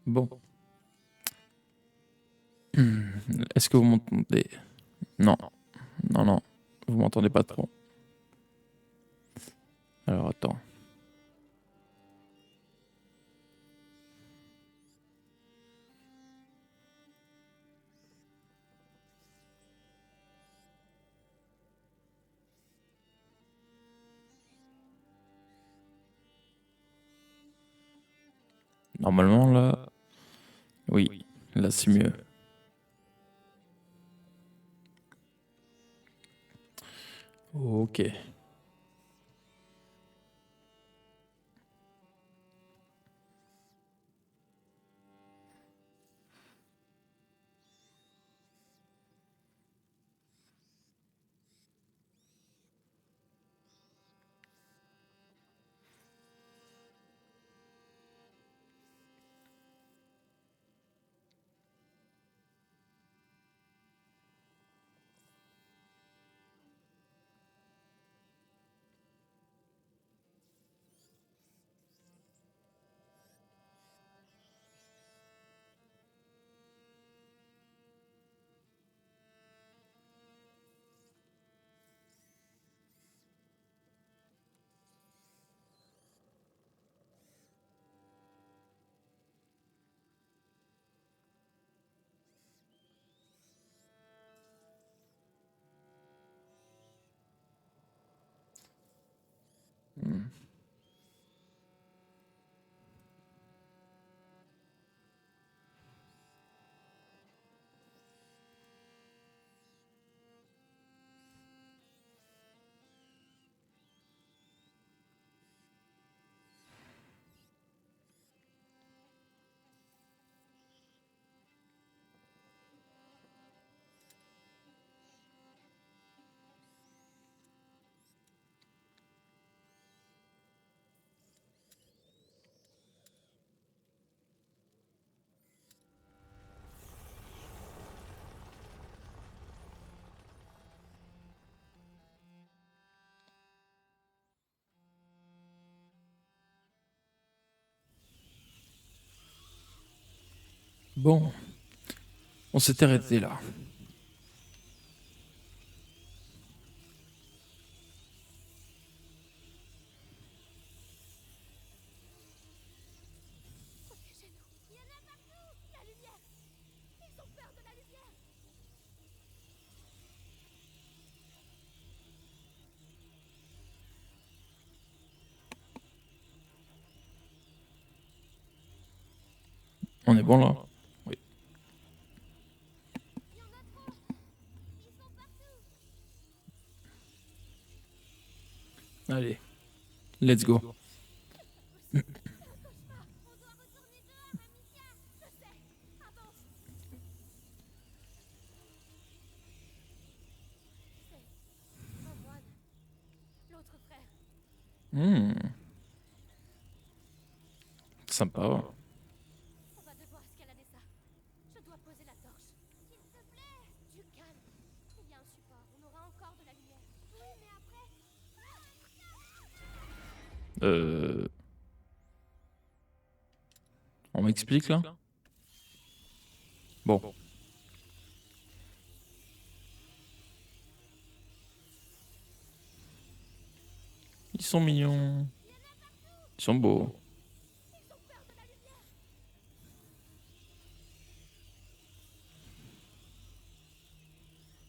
Bon. Est-ce que vous m'entendez? Non. Non, non. Vous m'entendez pas trop. Alors attends. Normalement là. Oui. Là c'est mieux. Ok. Hmm. Bon. On s'est arrêté là. Protégez-nous. Il y en a partout. La lumière. Ils ont peur de la lumière. On est bon là? Oui. Il y en a trop. Ils sont partout. Allez. Let's go. C'est pas possible. C'est un cauchemar. On doit retourner dehors, Amicia. Je sais. Avance. C'est un moine. L'autre frère. Hmm. Sympa. On va devoir escalader ça. Je dois poser la torche. S'il te plaît. Du calme. Il y a un support. On aura encore de la lumière. Oui, mais après. Euh... On m'explique là? Bon. Ils sont mignons. Il y en a partout. Ils sont beaux. Ils ont peur de la lumière.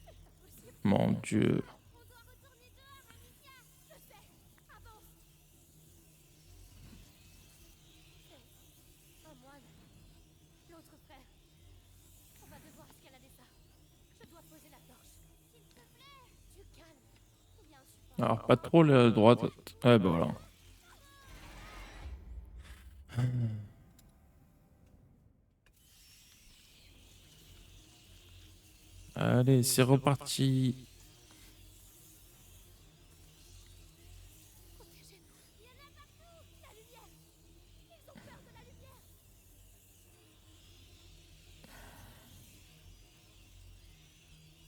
C'est pas possible. Mon C'est un Dieu. cauchemar. On doit retourner dehors, Amicia. Je sais. Avance. C'est un moine. L'autre frère. On va devoir escalader ça. Je dois poser la torche. S'il te plaît. Du calme. Il y a un support. Alors, On pas aura trop encore la de la droite. lumière. Ouais, bah voilà. Allez, c'est reparti. Protégez-nous. Il y en a partout. La lumière. Ils ont peur de la lumière.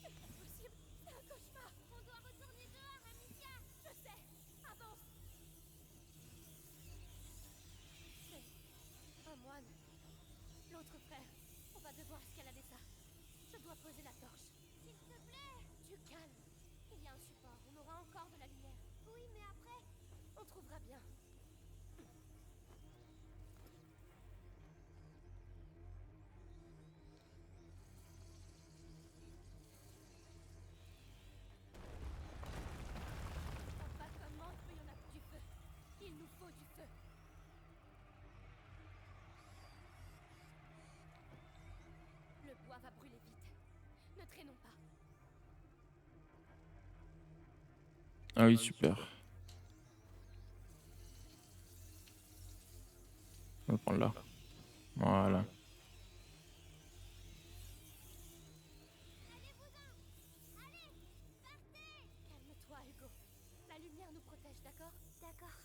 C'est pas possible. C'est un cauchemar. On doit retourner dehors, Amicia. Je sais. Avance. C'est un moine. L'autre frère. On va devoir escalader ça. Je dois poser la torche. S'il te plaît. Du calme. Il y a un support. On aura encore de la lumière. Oui, mais après... On trouvera bien. Je vois pas comment il peut y en avoir du feu. Il nous faut du feu. Le bois va brûler vite. Ne traînons pas. Ah oui, super. On va le prendre là. Voilà. Calme-toi, Hugo. La lumière nous protège, d'accord? D'accord.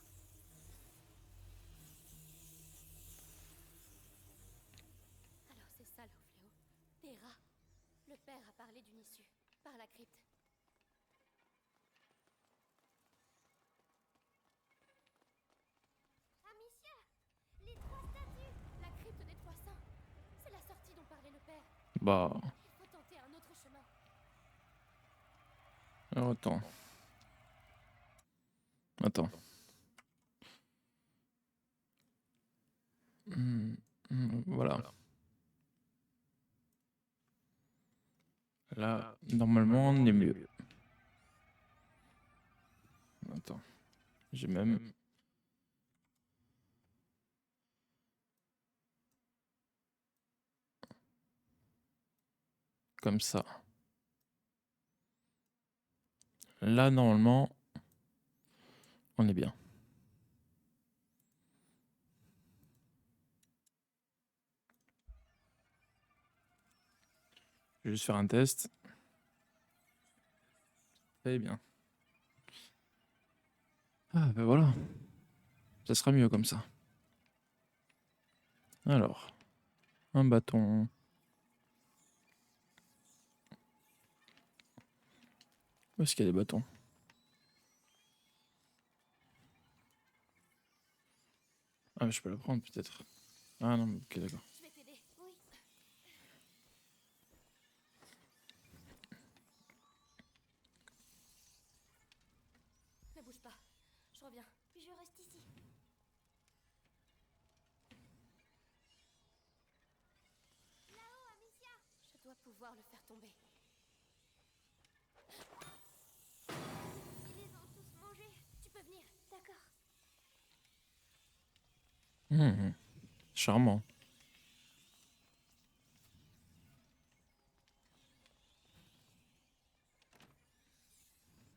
Alors c'est ça le fléau. Des rats. Le père a parlé d'une issue. Par la crypte. Amicia! Les trois statues! La crypte des trois saints. C'est la sortie dont parlait le père. Bah. Il faut tenter un autre chemin. Alors attends. Attends. Voilà. Là, normalement, on est mieux. Attends. J'ai même... Comme ça. Là, normalement, on est bien. Je vais juste faire un test. Très bien. Ah, ben voilà. Ça sera mieux comme ça. Alors, un bâton. Où est-ce qu'il y a des bâtons? Ah, mais je peux la prendre peut-être. Ah non, ok, d'accord. Je vais t'aider. Oui. Ne bouge pas. Je reviens. Je reste ici. Là-haut, Amicia! Je dois pouvoir le faire tomber. Ils les ont tous mangés. Tu peux venir. D'accord. Charmant.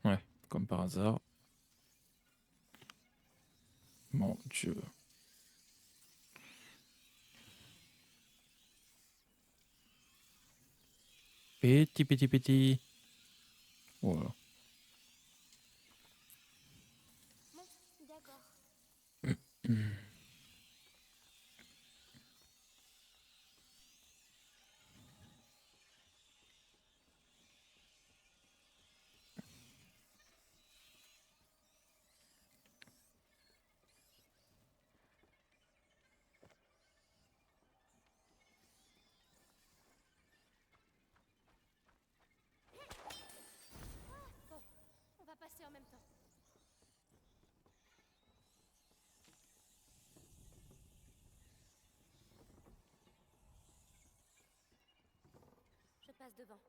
Ouais, comme par hasard. Mon Dieu. Petit, petit, petit. Voilà. Monte. D'accord. Bon, on va passer en même temps. Je passe devant.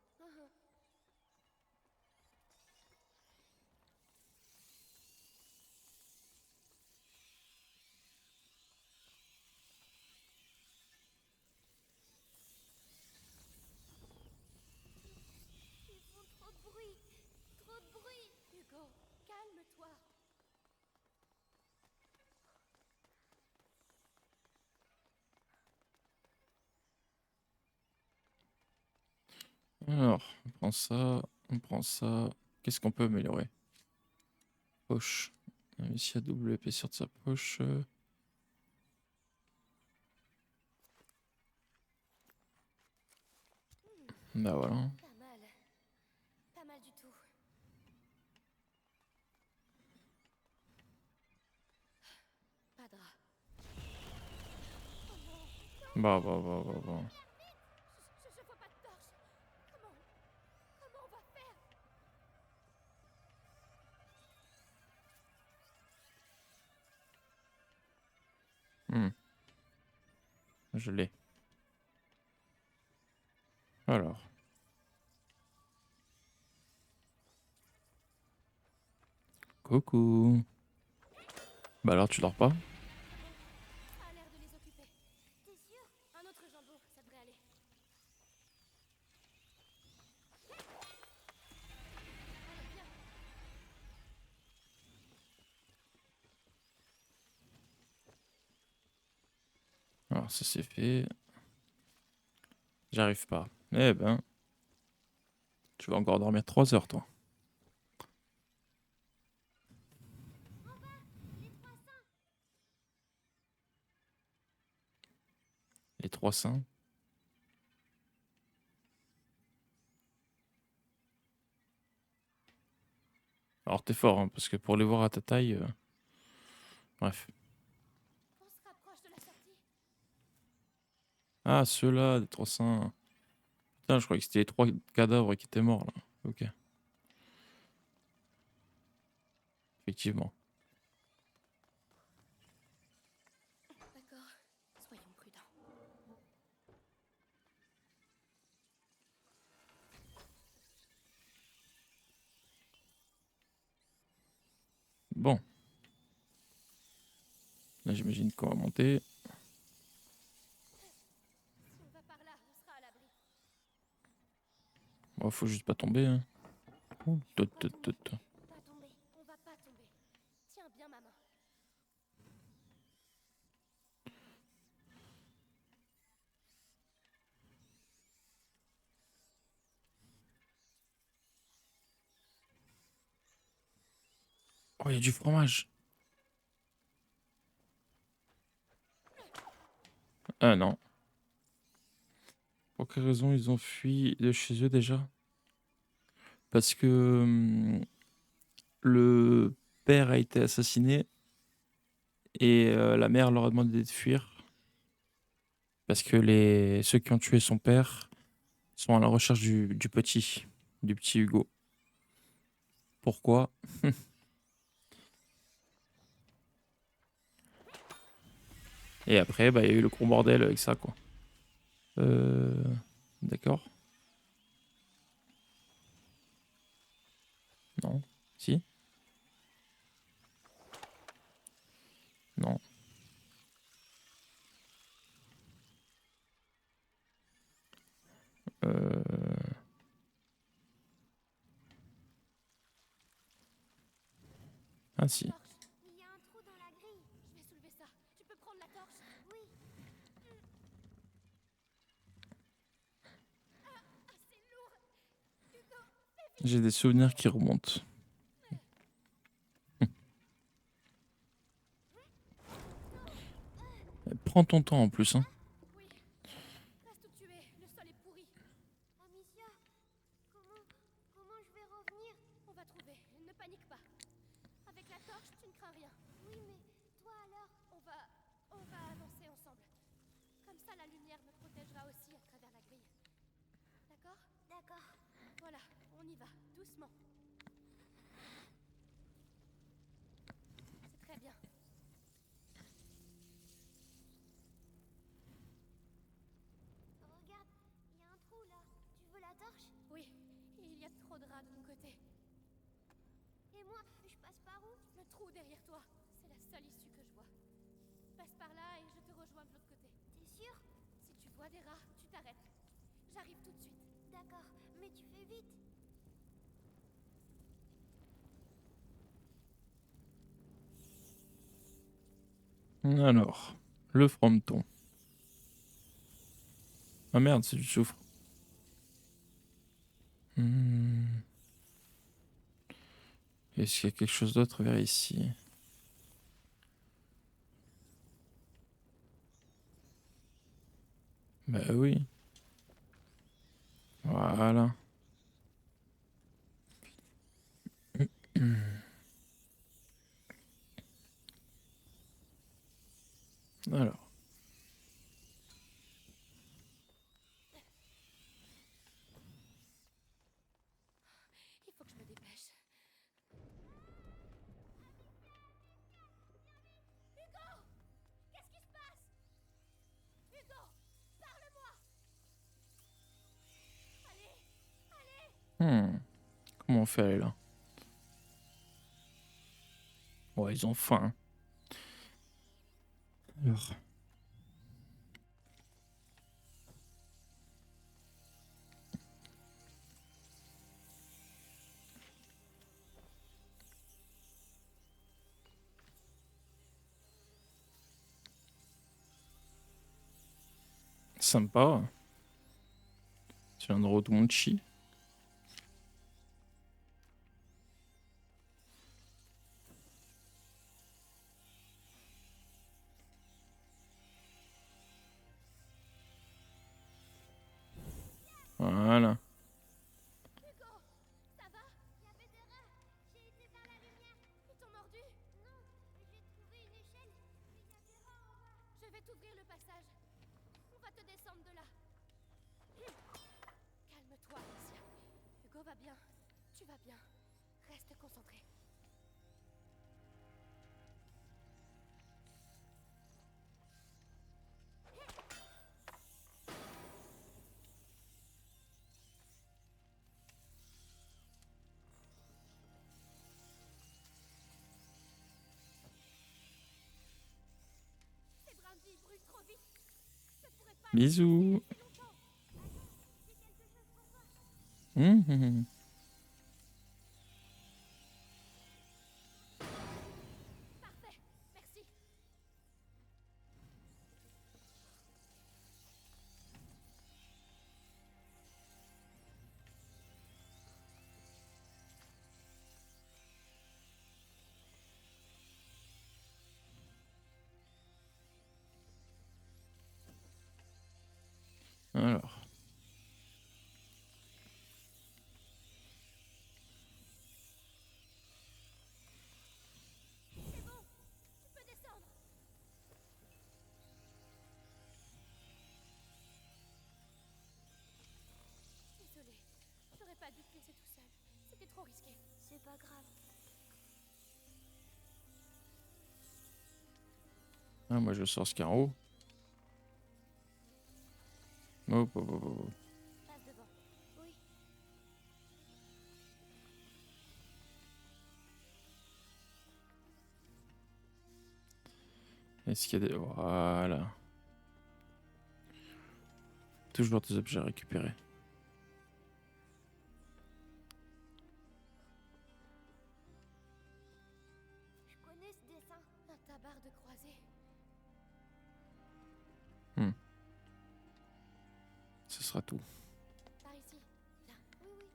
Ils font trop de bruit. Trop de bruit. Hugo, calme-toi. Alors, on prend ça. On prend ça. Qu'est-ce qu'on peut améliorer? Poche. Ici, à double épaisseur de sa poche. Bah voilà. Pas mal. Pas mal du tout. Pas de rat. Oh non. Bah. Je vois pas de torche. Comment on va faire? Je l'ai. Alors. Coucou. Bah alors tu dors pas? Ça a l'air de les occuper. T'es sûr? Un autre jambon, ça devrait aller. Allez, viens. Alors ça c'est fait. J'arrive pas. Eh ben. Tu vas encore dormir 3 heures toi. Les trois seins. Les 3 seins. Alors t'es fort, hein, parce que pour les voir à ta taille... Bref. On se rapproche de la sortie. Ah, ceux-là, les 3 seins. Putain, je croyais que c'était les 3 cadavres qui étaient morts, là. Ok, effectivement. D'accord. Soyons prudents. Bon. Là, j'imagine qu'on va monter. Si on va par là, on sera à l'abri. Bon, faut juste pas tomber, hein. Ouh, Pas tomber. Pas tomber. On va pas tomber. Tiens bien ma main. Oh, il y a du fromage. Ah non. Pour quelle raison ils ont fui de chez eux déjà? Parce que le père a été assassiné et la mère leur a demandé de fuir. Parce que ceux qui ont tué son père sont à la recherche du petit Hugo. Pourquoi? Et après, bah, il y a eu le gros bordel avec ça, quoi. Euh... D'accord. Non. Si? Non. Euh... Ah si. Torche. Il y a un trou dans la grille. Je vais soulever ça. Tu peux prendre la torche? Oui. Ah, c'est lourd. Hugo, fais vite. J'ai des souvenirs qui remontent. Prends ton temps en plus, hein. Oui. Reste où tu es. Le sol est pourri. Amicia, comment je vais revenir? On va trouver. Ne panique pas. Avec la torche, tu ne crains rien. Oui, mais toi alors? On va avancer ensemble. Comme ça, la lumière me protégera aussi à travers la grille. D'accord? D'accord. Voilà, on y va, doucement. C'est très bien. Regarde, il y a un trou là. Tu veux la torche? Oui, il y a trop de rats de mon côté. Et moi, je passe par où? Le trou derrière toi. C'est la seule issue que je vois. Passe par là et je te rejoins de l'autre côté. T'es sûr? Si tu vois des rats, tu t'arrêtes. J'arrive tout de suite. D'accord, mais tu fais vite. Alors, le fronton. Ah merde, c'est du soufre. Hmm. Est-ce qu'il y a quelque chose d'autre vers ici? Bah oui. Voilà. Alors. Comment on fait aller là? Ouais, ils ont faim. Alors. Sympa. C'est l'endroit où tout le monde chie. Voilà. Hugo, ça va? Il y avait des rats. J'ai été vers la lumière. Ils t'ont mordu? Non, mais j'ai trouvé une échelle. Mais il y a des rats en bas. Je vais t'ouvrir le passage. On va te descendre de là. Calme-toi, Alicia. Hugo va bien. Tu vas bien. Reste concentré. Ces brindilles brûlent trop vite. Je pourrais pas Bisous. rester longtemps. Attends, j'ai quelque chose pour toi. Hum, hum, hum. Parfait, merci. Alors. C'est bon, tu peux descendre. Désolée, j'aurais pas dû te laisser tout seul. C'était trop risqué. C'est pas grave. Ah, moi je sors ce carreau. Hop, hop, hop, hop. Passe devant. Oui. Est-ce qu'il y a des... Voilà. Toujours des objets à récupérer. Je connais ce dessin. Un tabard de croisée. Ce sera tout. Par ici. Viens. Oui, oui.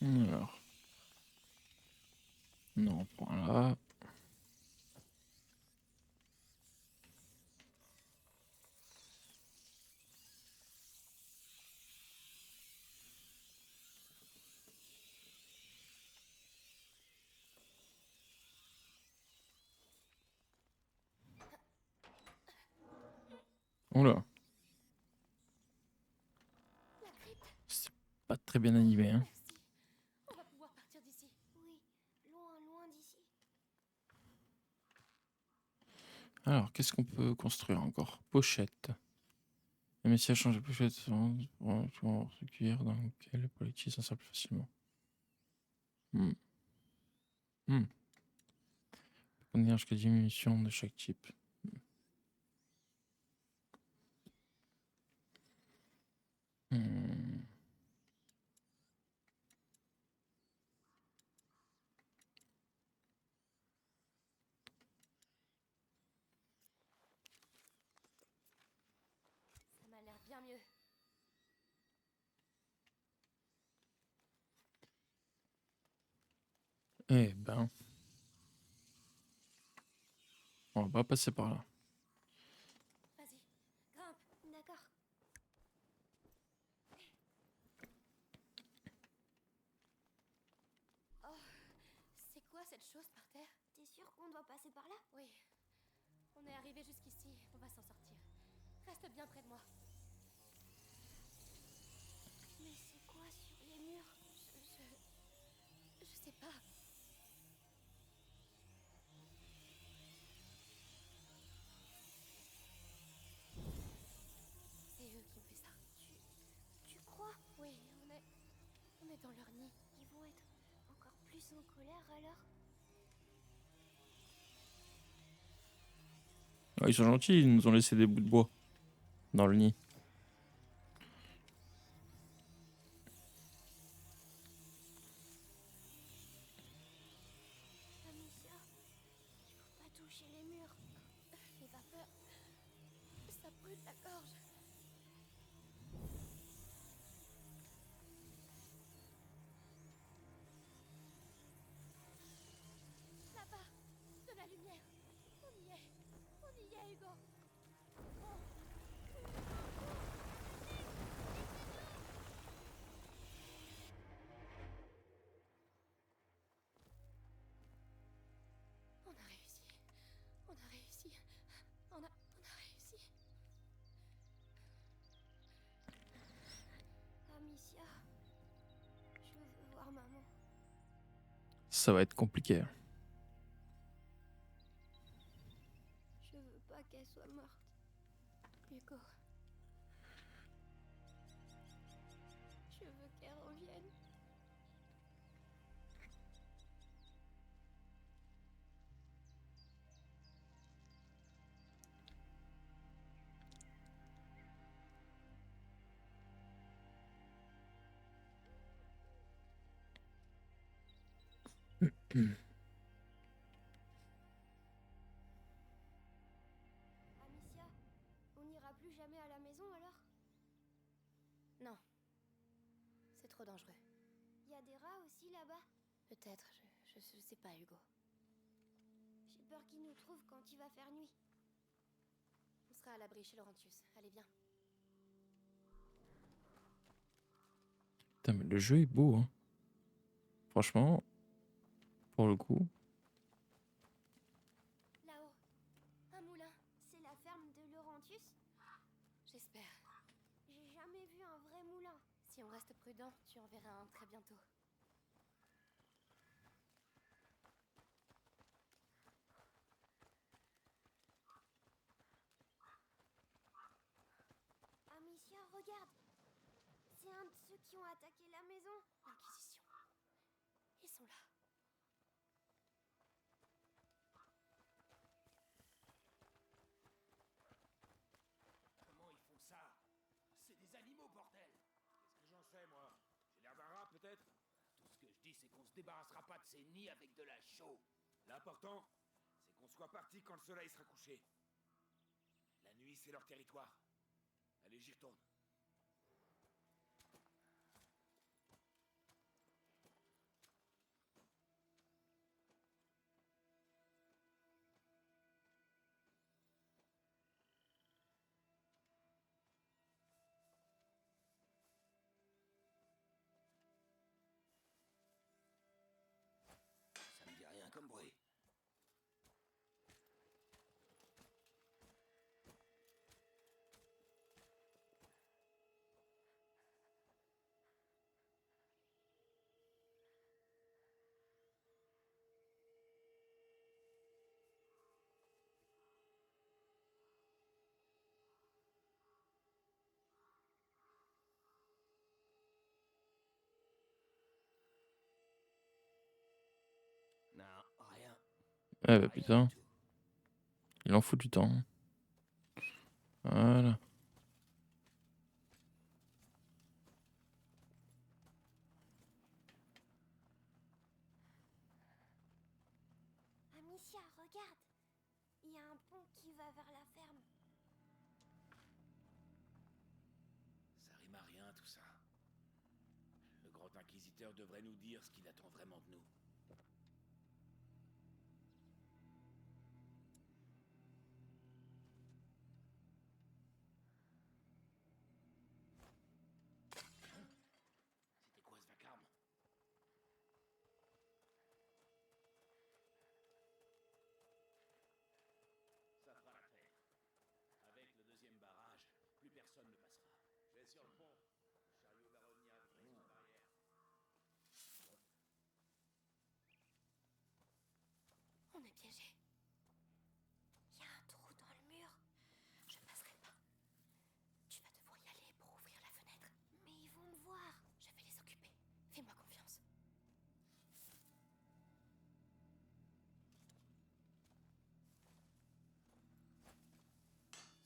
Alors. Non, on prend là. Oula. La crypte. C'est pas très bien animé, hein. Merci. On va pouvoir partir d'ici. Oui, loin, loin d'ici. Alors, qu'est-ce qu'on peut construire encore? Pochette. Mais si elle change de pochette, pour cuir dans lequel pour l'utiliser ça plus facilement. Hmm. Contenir jusqu'à diminution de chaque type. Hmm. Ça m'a l'air bien mieux. Eh ben, on va pas passer par là. Vas-y, grimpe. D'accord. Oh, c'est quoi cette chose par terre? T'es sûr qu'on doit passer par là? Oui. On est arrivé jusqu'ici, on va s'en sortir. Reste bien près de moi. Mais c'est quoi sur les murs? Je sais pas. C'est eux qui ont fait ça. Tu crois? Oui, on est dans leur nid. Ils vont être encore plus en colère alors? Ah, ils sont gentils, ils nous ont laissé des bouts de bois dans le nid. Amicia, il faut pas toucher les murs. Les vapeurs, ça brûle la gorge. Là-bas, de la lumière. On y est, Hugo. Oh. On a réussi. On a réussi. On a réussi. Amicia, je veux voir maman. Ça va être compliqué. Je veux pas qu'elle soit morte. Hugo. Je veux qu'elle revienne. Amicia, on n'ira plus jamais à la maison alors? Non. C'est trop dangereux. Il y a des rats aussi là-bas? Peut-être, je sais pas, Hugo. J'ai peur qu'ils nous trouvent quand il va faire nuit. On sera à l'abri chez Laurentius. Allez, viens. Putain, mais le jeu est beau, hein. Franchement, pour le coup. Là-haut, un moulin. C'est la ferme de Laurentius? J'espère. J'ai jamais vu un vrai moulin. Si on reste prudent, tu en verras un très bientôt. Amicia, regarde. C'est un de ceux qui ont attaqué la maison. L'Inquisition. Ils sont là. Comment ils font ça? C'est des animaux, bordel! Qu'est-ce que j'en sais, moi? J'ai l'air d'un rat, peut-être? Tout ce que je dis, c'est qu'on se débarrassera pas de ces nids avec de la chaux. L'important, c'est qu'on soit parti quand le soleil sera couché. La nuit, c'est leur territoire. Allez, j'y retourne. Ça me dit rien comme bruit. Non, rien. Ah bah Rien putain, du tout. il en faut du temps. Voilà. Amicia, regarde. Il y a un pont qui va vers la ferme. Ça rime à rien, tout ça. Le grand inquisiteur devrait nous dire ce qu'il attend vraiment de nous. C'était quoi ce vacarme? est sur le pont. Le chariot va revenir avec raison de barrière. On est piégé. Il y a un trou dans le mur. Je passerai pas. Tu vas devoir y aller pour ouvrir la fenêtre. Mais ils vont me voir. Je vais les occuper. Fais-moi confiance.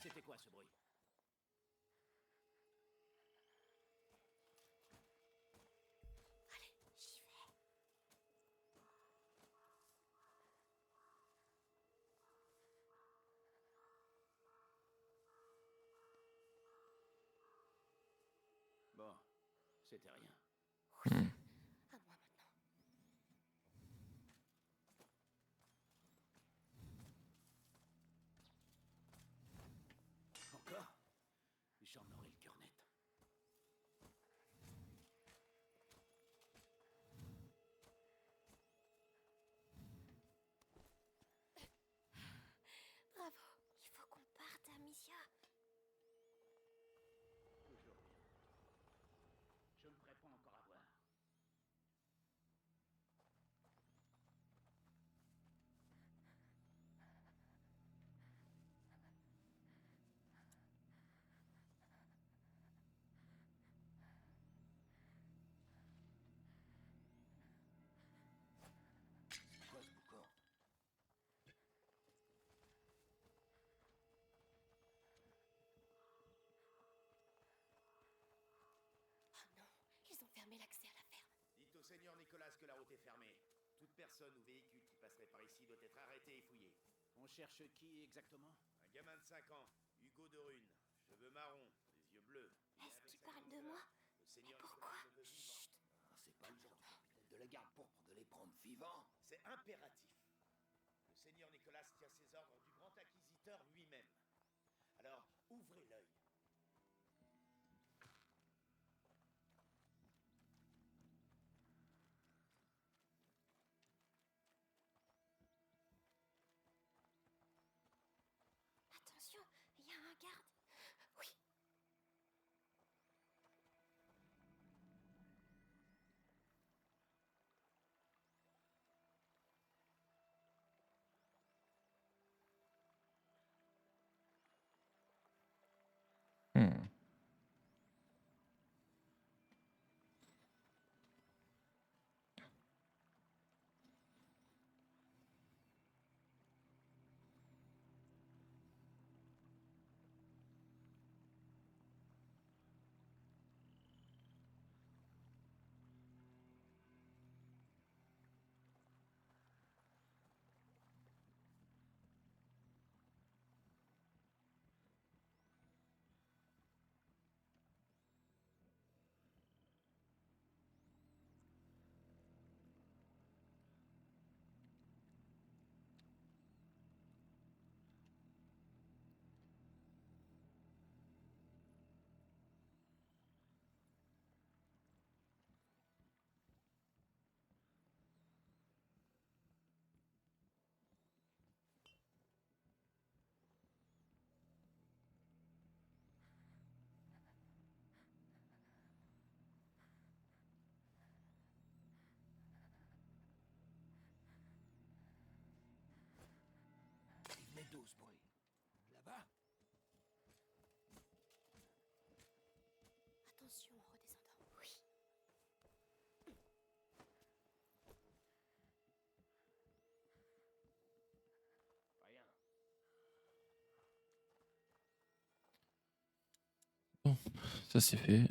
C'était quoi ce bruit? Allez, j'y vais. Bon, c'était rien. À moi maintenant. Encore? J'en aurai le cœur net. Bravo. Il faut qu'on parte, Amicia. Toujours bien. Je me ferai pas encore avoir. Quoi ce boucan? Oh non, ils ont fermé l'accès à la ferme. Dites au seigneur Nicolas que la route est fermée. Toute personne ou véhicule qui passerait par ici doit être arrêté et fouillé. On cherche qui exactement? Un gamin de 5 ans, Hugo de Rune. Cheveux marrons, les yeux bleus. Il est Est-ce avec qu'il sa parle de Nicolas. moi? Le seigneur Mais pourquoi? Nicolas le veut vivant. Chut. C'est pas le genre du capitaine de la garde pourpre de les prendre vivants. C'est impératif. Le seigneur Nicolas tient ses ordres du grand inquisiteur lui-même. Alors, ouvrez l'œil. Attention, il y a un garde. Oui. Hmm. Il venait d'où ce bruit? Là-bas? Attention en redescendant. Oui. Rien. Bon, ça c'est fait.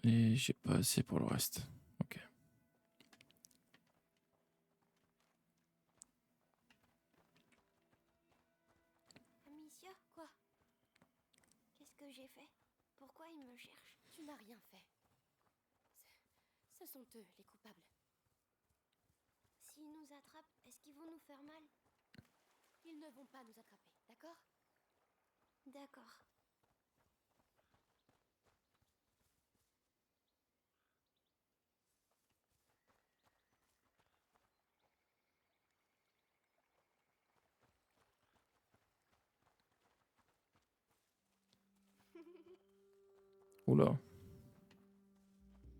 Et j'ai pas assez pour le reste. Ok. Amicia, quoi? Qu'est-ce que j'ai fait? Pourquoi ils me cherchent? Tu n'as rien fait. Ce sont eux, les coupables. S'ils nous attrapent, est-ce qu'ils vont nous faire mal? Ils ne vont pas nous attraper, d'accord? D'accord. Oula.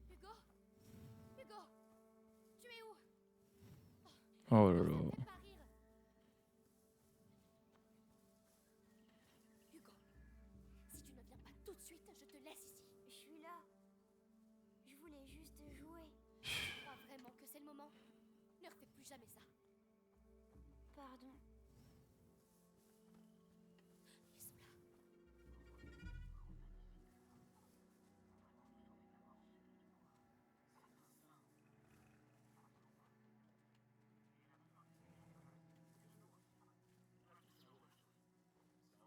Hugo? Hugo? Tu es où? Oh là Ça là. ne fait pas rire. Hugo, si tu ne viens pas tout de suite, je te laisse ici. Je suis là. Je voulais juste jouer. Tu crois vraiment que c'est le moment? Ne refais plus jamais ça. Pardon. Ils sont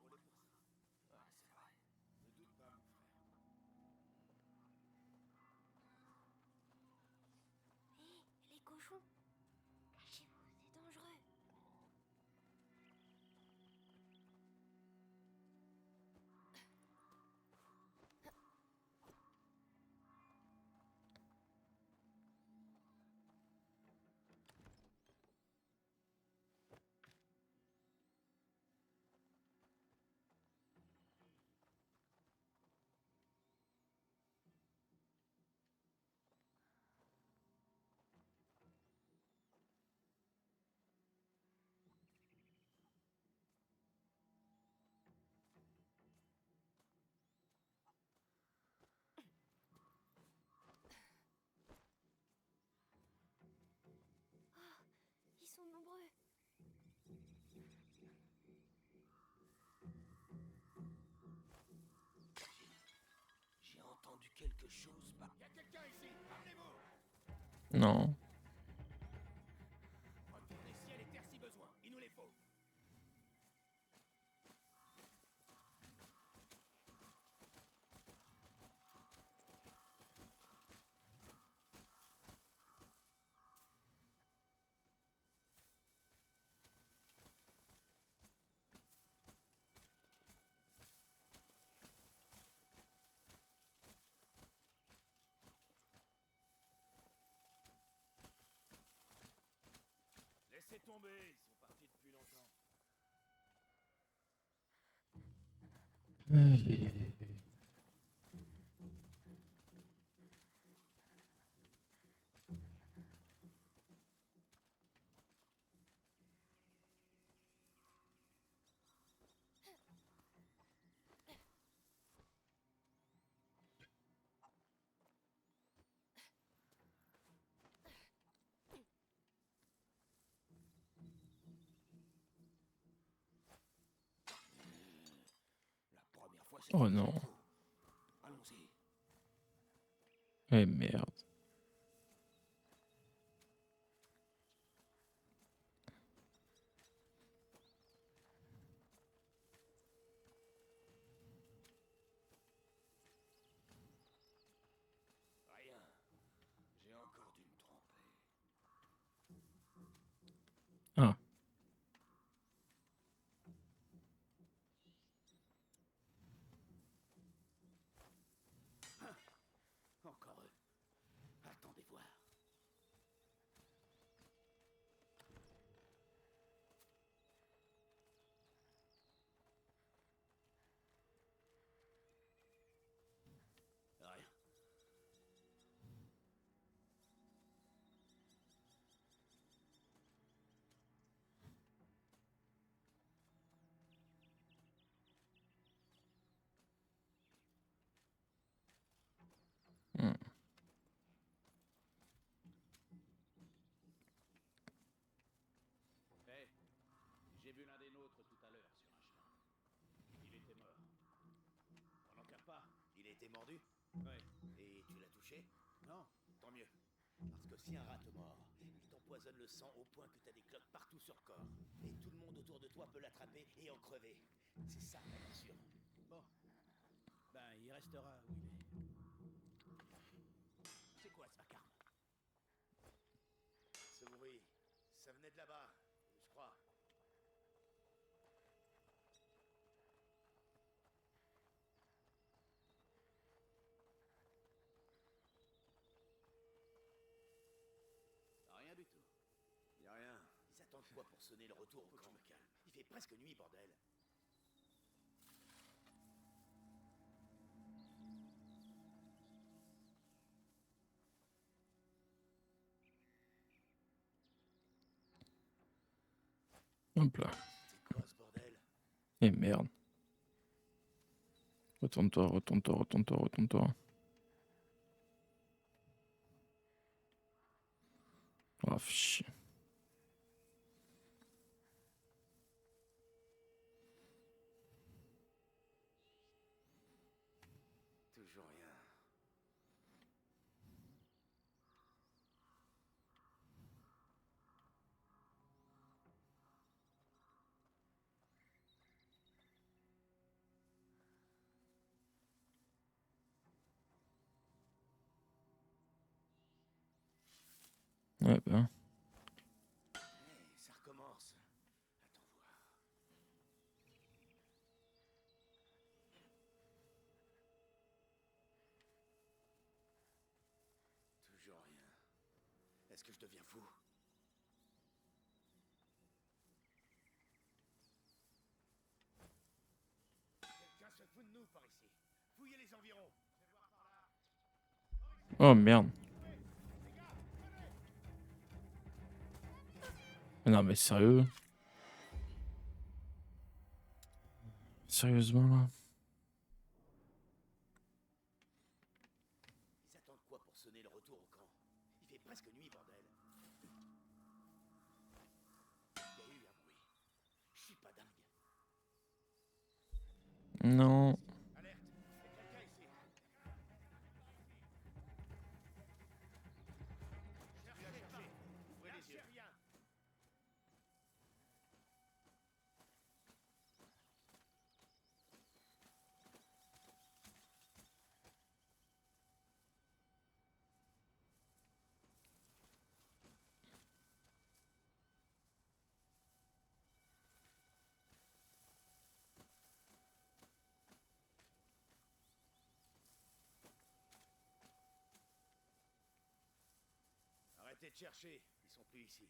là. Ne doute pas, mon frère. Hé, les cochons. Cachez-vous, c'est dangereux. Ils sont nombreux. J'ai entendu quelque chose par... Y a quelqu'un ici? Parlez-vous! Non. Retournez ciel et terre si besoin. Il nous les faut. Laissez tomber, ils sont partis depuis longtemps. La première fois, c'était Oh non. trop. Allons-y. Eh merde. Rien. J'ai encore dû me tromper. Ah. Encore eux. Attendez voir. Rien. Hmm. Hé, j'ai vu l'un des nôtres tout à l'heure sur un champ. Il était mort. On n'en cape pas. Il a été mordu? Ouais. Et tu l'as touché? Non. Tant mieux. Parce que si un rat te mord, il t'empoisonne le sang au point que t'as des cloques partout sur le corps. Et tout le monde autour de toi peut l'attraper et en crever. C'est ça, la morsure. Bon. Ben, il restera où il est. C'est quoi ce vacarme? Ce bruit, ça venait de là-bas, je crois. Rien du tout. Y a rien. Ils attendent quoi pour sonner le retour au Faut que camp? je me calme. Il fait presque nuit, bordel. Hop là. C'est quoi ce bordel? Et merde. Retourne-toi, retourne-toi, retourne-toi, retourne-toi. Oh, chier. Toujours rien. Ouais, bah. Hey, ça recommence. Attends voir. Toujours rien. Est-ce que je deviens fou? Quelqu'un se fout de nous par ici. Fouillez les environs. Oh merde. Non, mais sérieux? Sérieusement, là? Ils attendent quoi pour sonner le retour au camp? Il fait presque nuit, bordel. Il y a eu un bruit. Je suis pas dingue. Non. Alerte! Il y a quelqu'un ici. Cherchez. Ouvrez les yeux. Rien. Arrêtez de chercher. Ils sont plus ici.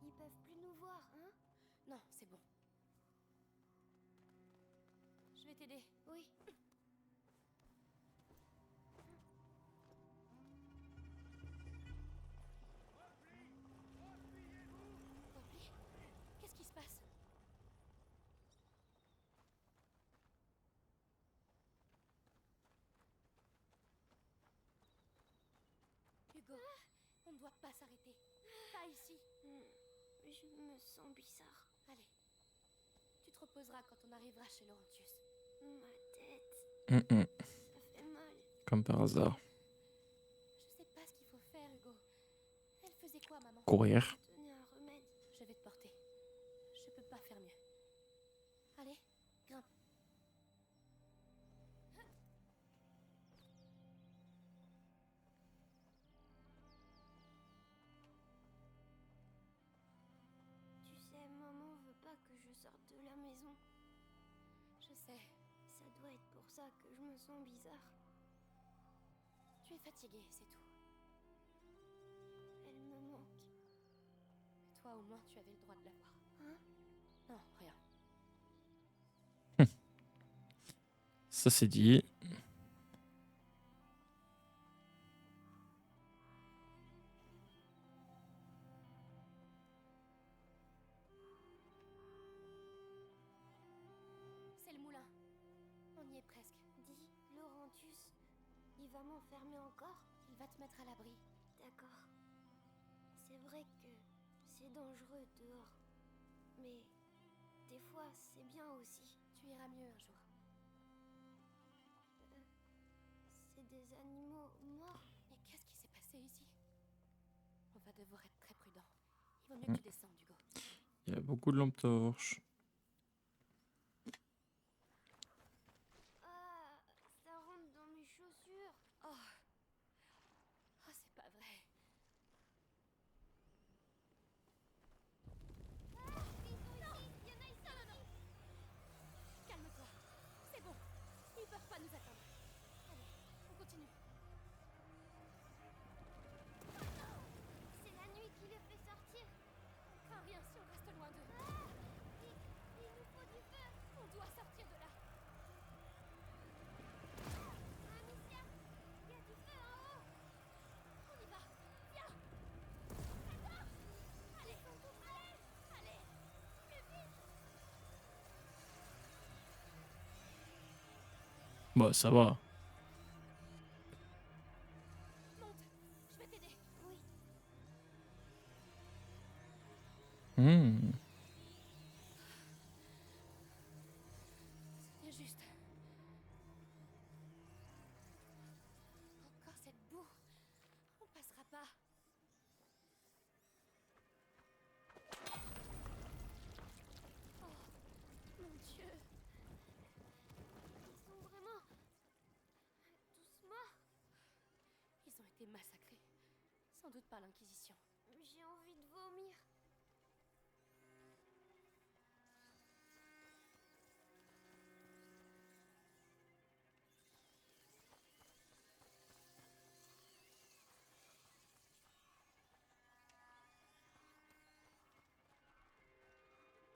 Ils peuvent plus nous voir, hein? Non, c'est bon. Je vais t'aider. Oui. Repli. Qu'est-ce qui se passe? Hugo, on ne doit pas s'arrêter. Pas ici. Je me sens bizarre. Allez. Tu te reposeras quand on arrivera chez Laurentius. Ma tête, ça fait mal. Comme par hasard. Je sais pas ce qu'il faut faire, Hugo. Elle faisait quoi, maman? Courir. Donner un remède. Je vais te porter. Je peux pas faire mieux. Allez, grimpe. Tu sais, maman veut pas que je sorte de la maison. Je sais. Ça doit être pour ça que je me sens bizarre. Tu es fatigué, c'est tout. Elle me manque. Toi, au moins, tu avais le droit de la voir. Hein? Non, rien. Ça, c'est dit. il va m'enfermer encore? Il va te mettre à l'abri. D'accord. C'est vrai que c'est dangereux dehors. Mais des fois, c'est bien aussi. Tu iras mieux un jour. C'est des animaux morts. Mais qu'est-ce qui s'est passé ici? On va devoir être très prudent. Il vaut mieux que tu descendes, Hugo. Il y a beaucoup de lampes torches. Ah, ça rentre dans mes chaussures. Oh, c'est pas vrai. Calme-toi. C'est bon. Ils peuvent pas nous attendre. Allez, on continue. C'est la nuit qui les fait sortir. On craint rien si on reste loin d'eux. Il nous faut du feu. On doit sortir de là. Amicia, il y a du feu en haut. On y va. Viens. Attends. Allez, allez. Plus vite. Bah, ça va. Monte. Je vais t'aider. Oui. Hmm. C'était juste. Encore cette boue. On passera pas. Oh, mon Dieu. Ils sont vraiment tous morts. Ils ont été massacrés. Sans doute par l'Inquisition. J'ai envie de vomir.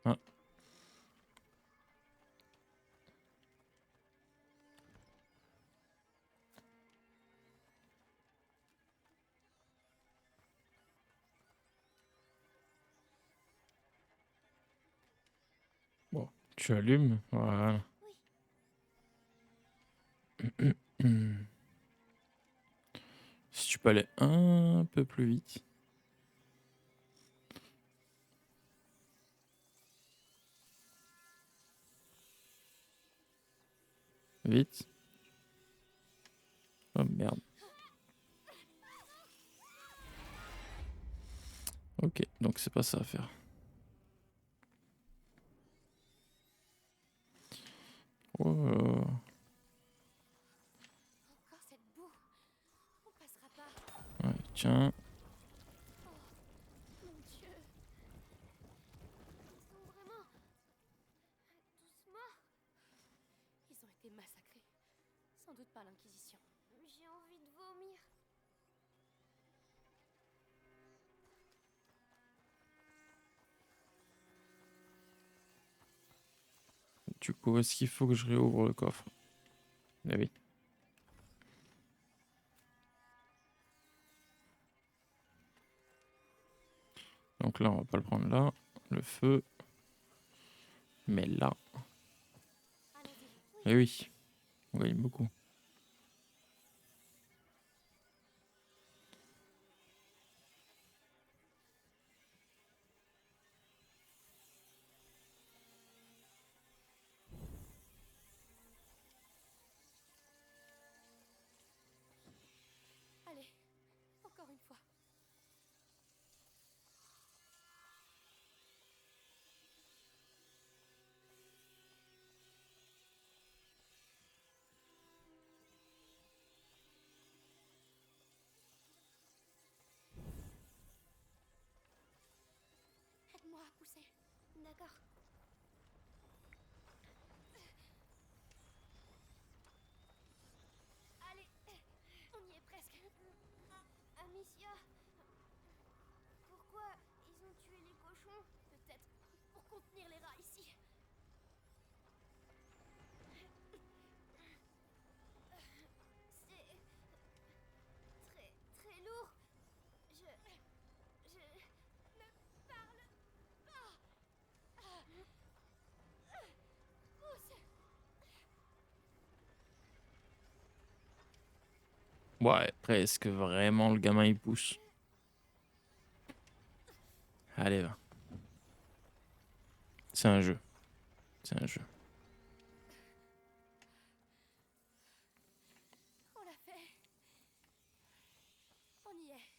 Ah. Bon, tu allumes. Voilà. Si tu peux aller un peu plus vite. Vite. Oh merde. Ok, donc c'est pas ça à faire. Oh. Encore cette boue. On passera pas. Ouais, tiens. Mon Dieu. Ils sont vraiment tous morts. Ils ont été massacrés. Sans doute par l'Inquisition. J'ai envie de vomir. Du coup, est-ce qu'il faut que je réouvre le coffre? Eh oui. Donc là, on va pas le prendre là. Le feu. Mais là. Allons-y. Eh oui. On gagne beaucoup. Allez, encore une fois. Aide-moi à pousser. D'accord. Allez, on y est presque. Amicia, pourquoi ils ont tué les cochons? Peut-être pour contenir les rats ici. C'est très lourd. Je Ne parle pas. Pousse. Ouais, après, est-ce que vraiment le gamin il pousse? Allez, va. C'est un jeu. C'est un jeu. On l'a fait. On y est.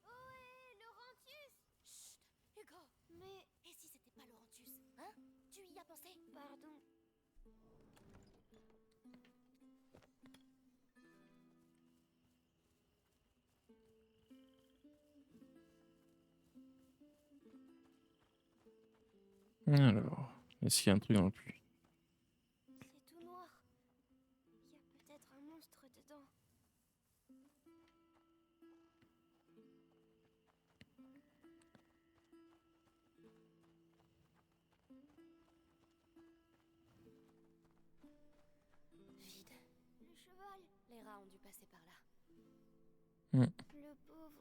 Ohé, Laurentius! Chut, Hugo. Mais, Et si c'était pas Laurentius, hein? Tu y as pensé? pardon. Alors, est-ce qu'il y a un truc dans le puits? C'est tout noir. Il y a peut-être un monstre dedans. Vide. Le cheval, Les rats ont dû passer par là. le pauvre.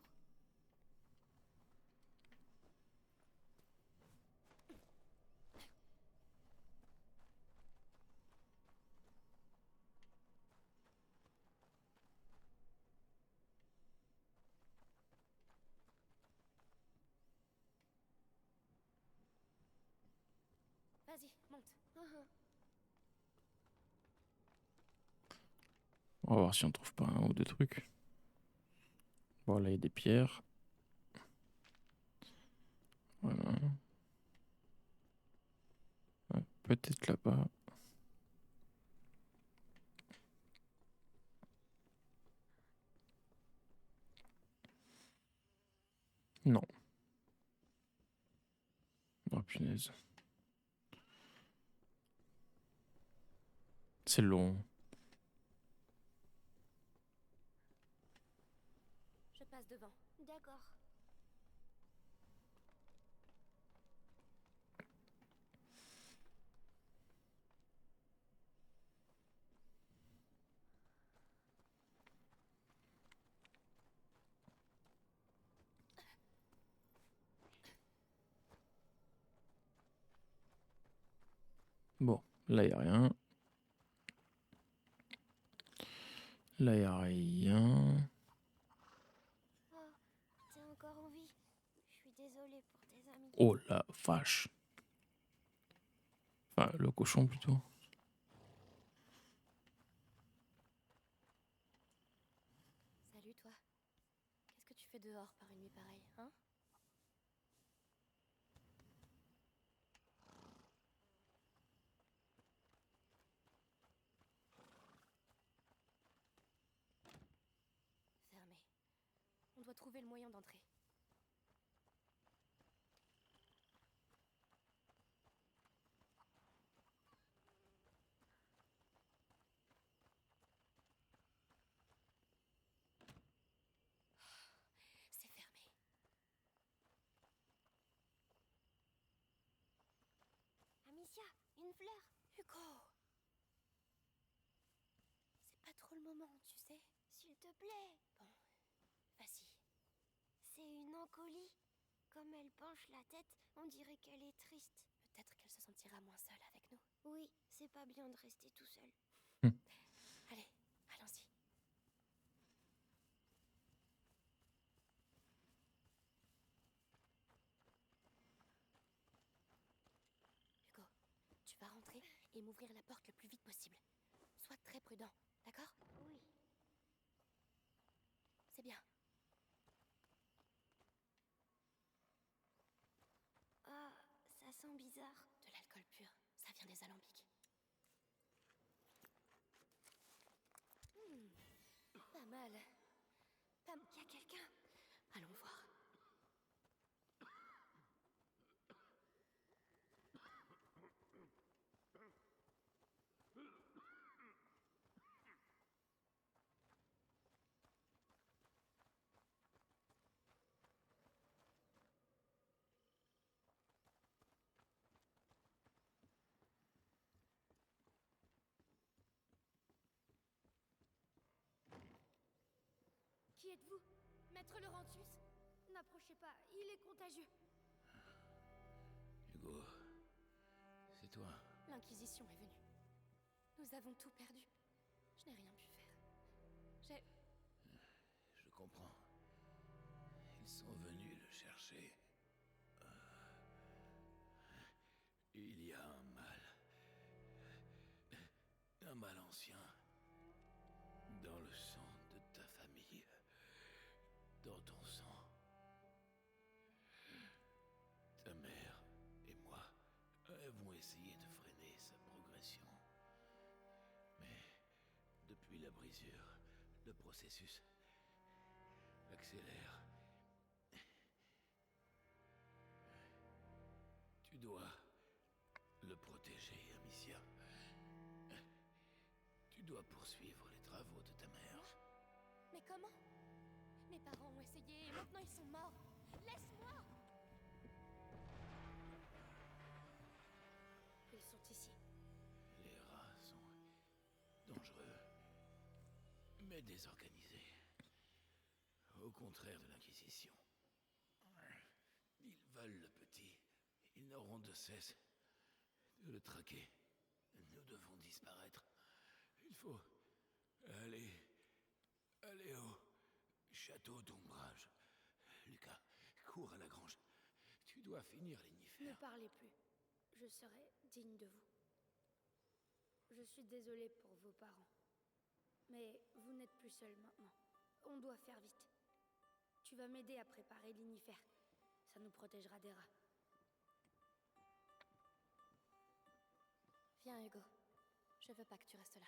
Vas-y, monte. On va voir si on trouve pas un ou deux trucs. Bon, là, il y a des pierres. Voilà. Ouais, peut-être là-bas. Non. Oh punaise. C'est long. Je passe devant. D'accord. Bon, là, il n'y a rien. Là, il n'y a rien. Oh, t'es encore en vie. Je suis désolée pour tes amis. Oh la vache. Enfin, le cochon plutôt. Salut, toi. Qu'est-ce que tu fais dehors par une nuit pareille, hein? Fermé. On doit trouver le moyen d'entrer. C'est fermé. Amicia, une fleur. Hugo! C'est pas trop le moment, tu sais. S'il te plaît. Bon, vas-y. C'est une encolie. Comme elle penche la tête, on dirait qu'elle est triste. Peut-être qu'elle se sentira moins seule avec nous. Oui, c'est pas bien de rester tout seul. Allez, allons-y. Hugo, tu vas rentrer et m'ouvrir la porte le plus vite possible. Sois très prudent, d'accord? Oui. C'est bien. Ah, ça sent bizarre. De l'alcool pur, ça vient des alambics. Pas mal. Y a quelqu'un. Allons voir. Qui êtes-vous? Maître Laurentius? N'approchez pas, il est contagieux. Hugo, c'est toi. L'Inquisition est venue. Nous avons tout perdu. Je n'ai rien pu faire. J'ai... Je comprends. Ils sont venus le chercher. Il y a un mal ancien, dans le sang de ta famille, dans ton sang. Ta mère et moi avons essayé de freiner sa progression. Mais depuis la brisure, le processus accélère. Tu dois le protéger, Amicia. Tu dois poursuivre les travaux de ta mère. Mais comment? Mes parents ont essayé et maintenant ils sont morts. Laisse-moi! Ils sont ici. Les rats sont dangereux, mais désorganisés. Au contraire de l'Inquisition. Ils veulent le petit. Ils n'auront de cesse de le traquer. Nous devons disparaître. Il faut aller au château d'ombrage. Lucas, cours à la grange. Tu dois finir Ne l'Inifère. parlez plus. Je serai digne de vous. Je suis désolée pour vos parents. Mais vous n'êtes plus seul maintenant. On doit faire vite. Tu vas m'aider à préparer l'Inifère. Ça nous protégera des rats. Viens, Hugo. Je veux pas que tu restes là.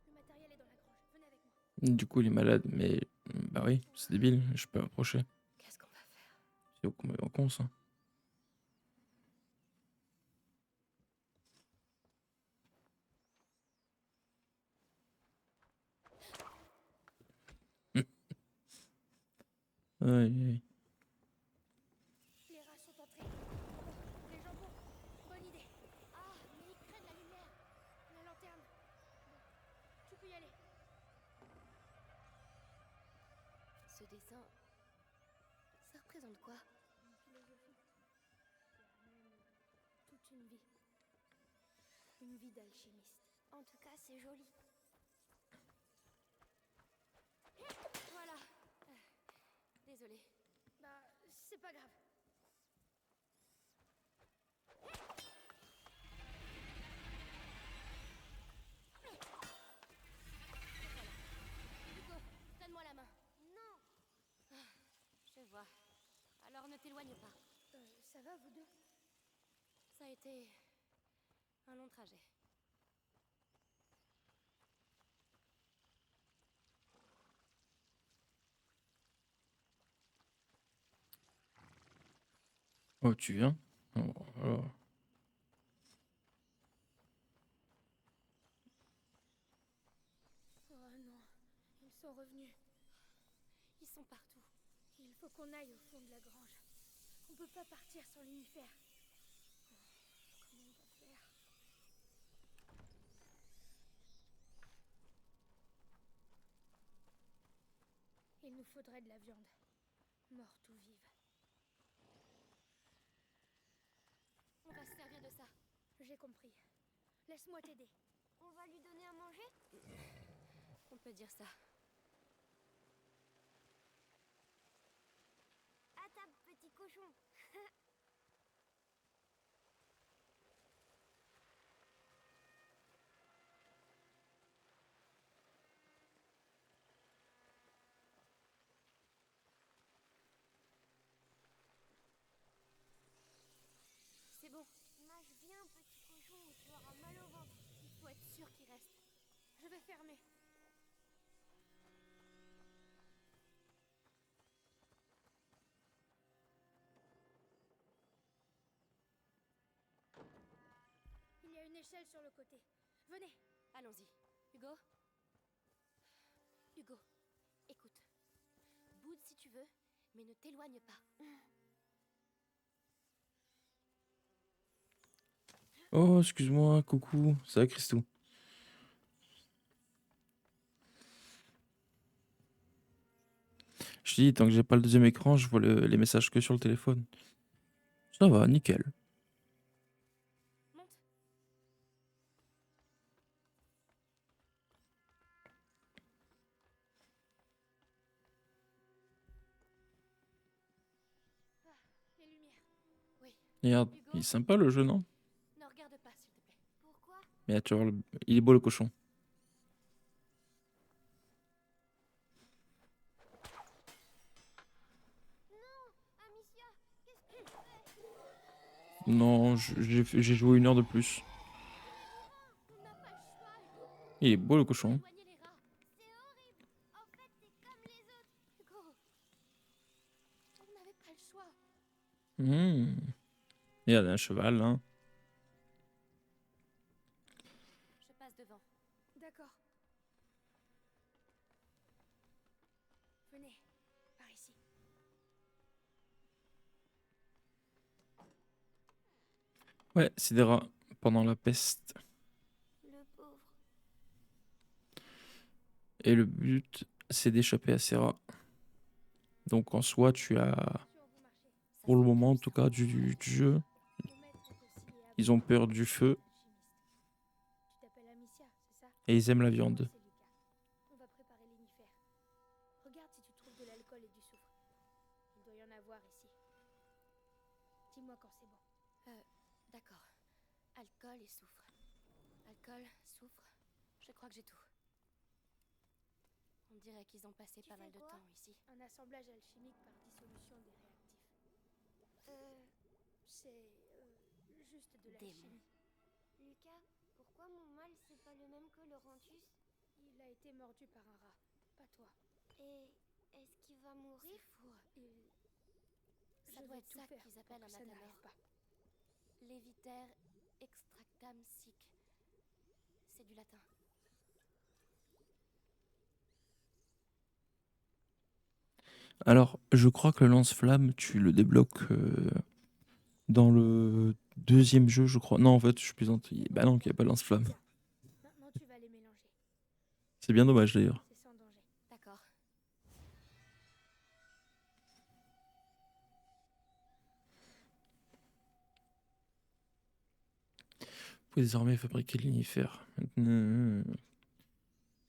Le matériel est dans la grange. Venez avec moi. Du coup, il est malade, mais bah oui, c'est débile, je peux m'approcher. Qu'est-ce qu'on va faire? C'est complètement con ça. Aïe, aïe. Les rats sont entrés. Les jambons. Bonne idée. Ah, mais ils craignent la lumière. La lanterne. Bon, tu peux y aller. Ce dessin... ça représente quoi? Une philosophie. Il y a même toute une vie. Une vie d'alchimiste. En tout cas, c'est joli. Voilà. Désolée. Bah, c'est pas grave. Hugo, donne-moi la main. Non. Je vois. Alors ne t'éloigne pas. Ça va, vous deux? Ça a été... un long trajet. Oh, tu viens? Oh, alors. Oh non, ils sont revenus. Ils sont partout. Il faut qu'on aille au fond de la grange. On peut pas partir sans l'unifère. Comment on va faire? Il nous faudrait de la viande. Morte ou vive. On va se servir de ça. J'ai compris. Laisse-moi t'aider. On va lui donner à manger? On peut dire ça. À table, petit cochon. C'est bon. Mâche bien, petit cochon, ou tu auras mal au ventre. Il faut être sûr qu'il reste. Je vais fermer. Il y a une échelle sur le côté. Venez. Allons-y. Hugo? Hugo, écoute. Boude si tu veux, mais ne t'éloigne pas. Oh, excuse-moi, coucou, ça va, Christou? Je dis, tant que j'ai pas le deuxième écran, je vois les messages que sur le téléphone. Ça va, nickel. Regarde, il est sympa le jeu, non? Ne regarde pas, s'il te plaît. Pourquoi? Mais là, tu vois, il est beau le cochon. Amicia, qu'est-ce que tu fais? Non, j'ai joué 1 heure de plus. On n'a pas le choix, Hugo. Il est beau le cochon. Éloigner les rats. C'est horrible. En fait, t'es comme les autres. Hugo. On n'avait pas le choix. Il y a un cheval, hein. Je passe devant. D'accord. Venez, par ici. Ouais, c'est des rats pendant la peste. Le pauvre. Et le but, c'est d'échapper à ces rats. Donc en soi, tu as, Attention, vous marchez. Ça, pour le c'est moment en tout tout ça. cas, du jeu, Mon maître est aussi ils ont peur du feu alchimiste. Tu t'appelles Amicia, c'est ça? et ils aiment la Moi, viande. c'est Lucas. On va préparer l'énifère. Regarde si tu trouves de l'alcool et du soufre. Il doit y en avoir ici. Dis-moi quand c'est bon. D'accord. Alcool et soufre. Alcool, soufre. Je crois que j'ai tout. On dirait qu'ils ont passé Tu pas fais mal de quoi? temps ici. Un assemblage alchimique par dissolution des réactifs. C'est juste de Démon. l'alchimie. Lucas, pourquoi mon mal c'est pas le même que Laurentus? Il a été mordu par un rat, pas toi. Et est-ce qu'il va mourir? C'est fou. Ça Je doit vais être tout ça faire qu'ils pour appellent que un ça matamor. n'arrive pas. Leviter extractam sic. C'est du latin. Alors, je crois que le lance-flamme, tu le débloques dans le 2e jeu, je crois. Non, en fait, je suis plaisante. Bah non, qu'il n'y a pas de lance-flamme. Maintenant, tu vas les mélanger. C'est bien dommage d'ailleurs. C'est sans danger. D'accord. Vous pouvez désormais fabriquer de l'inifère.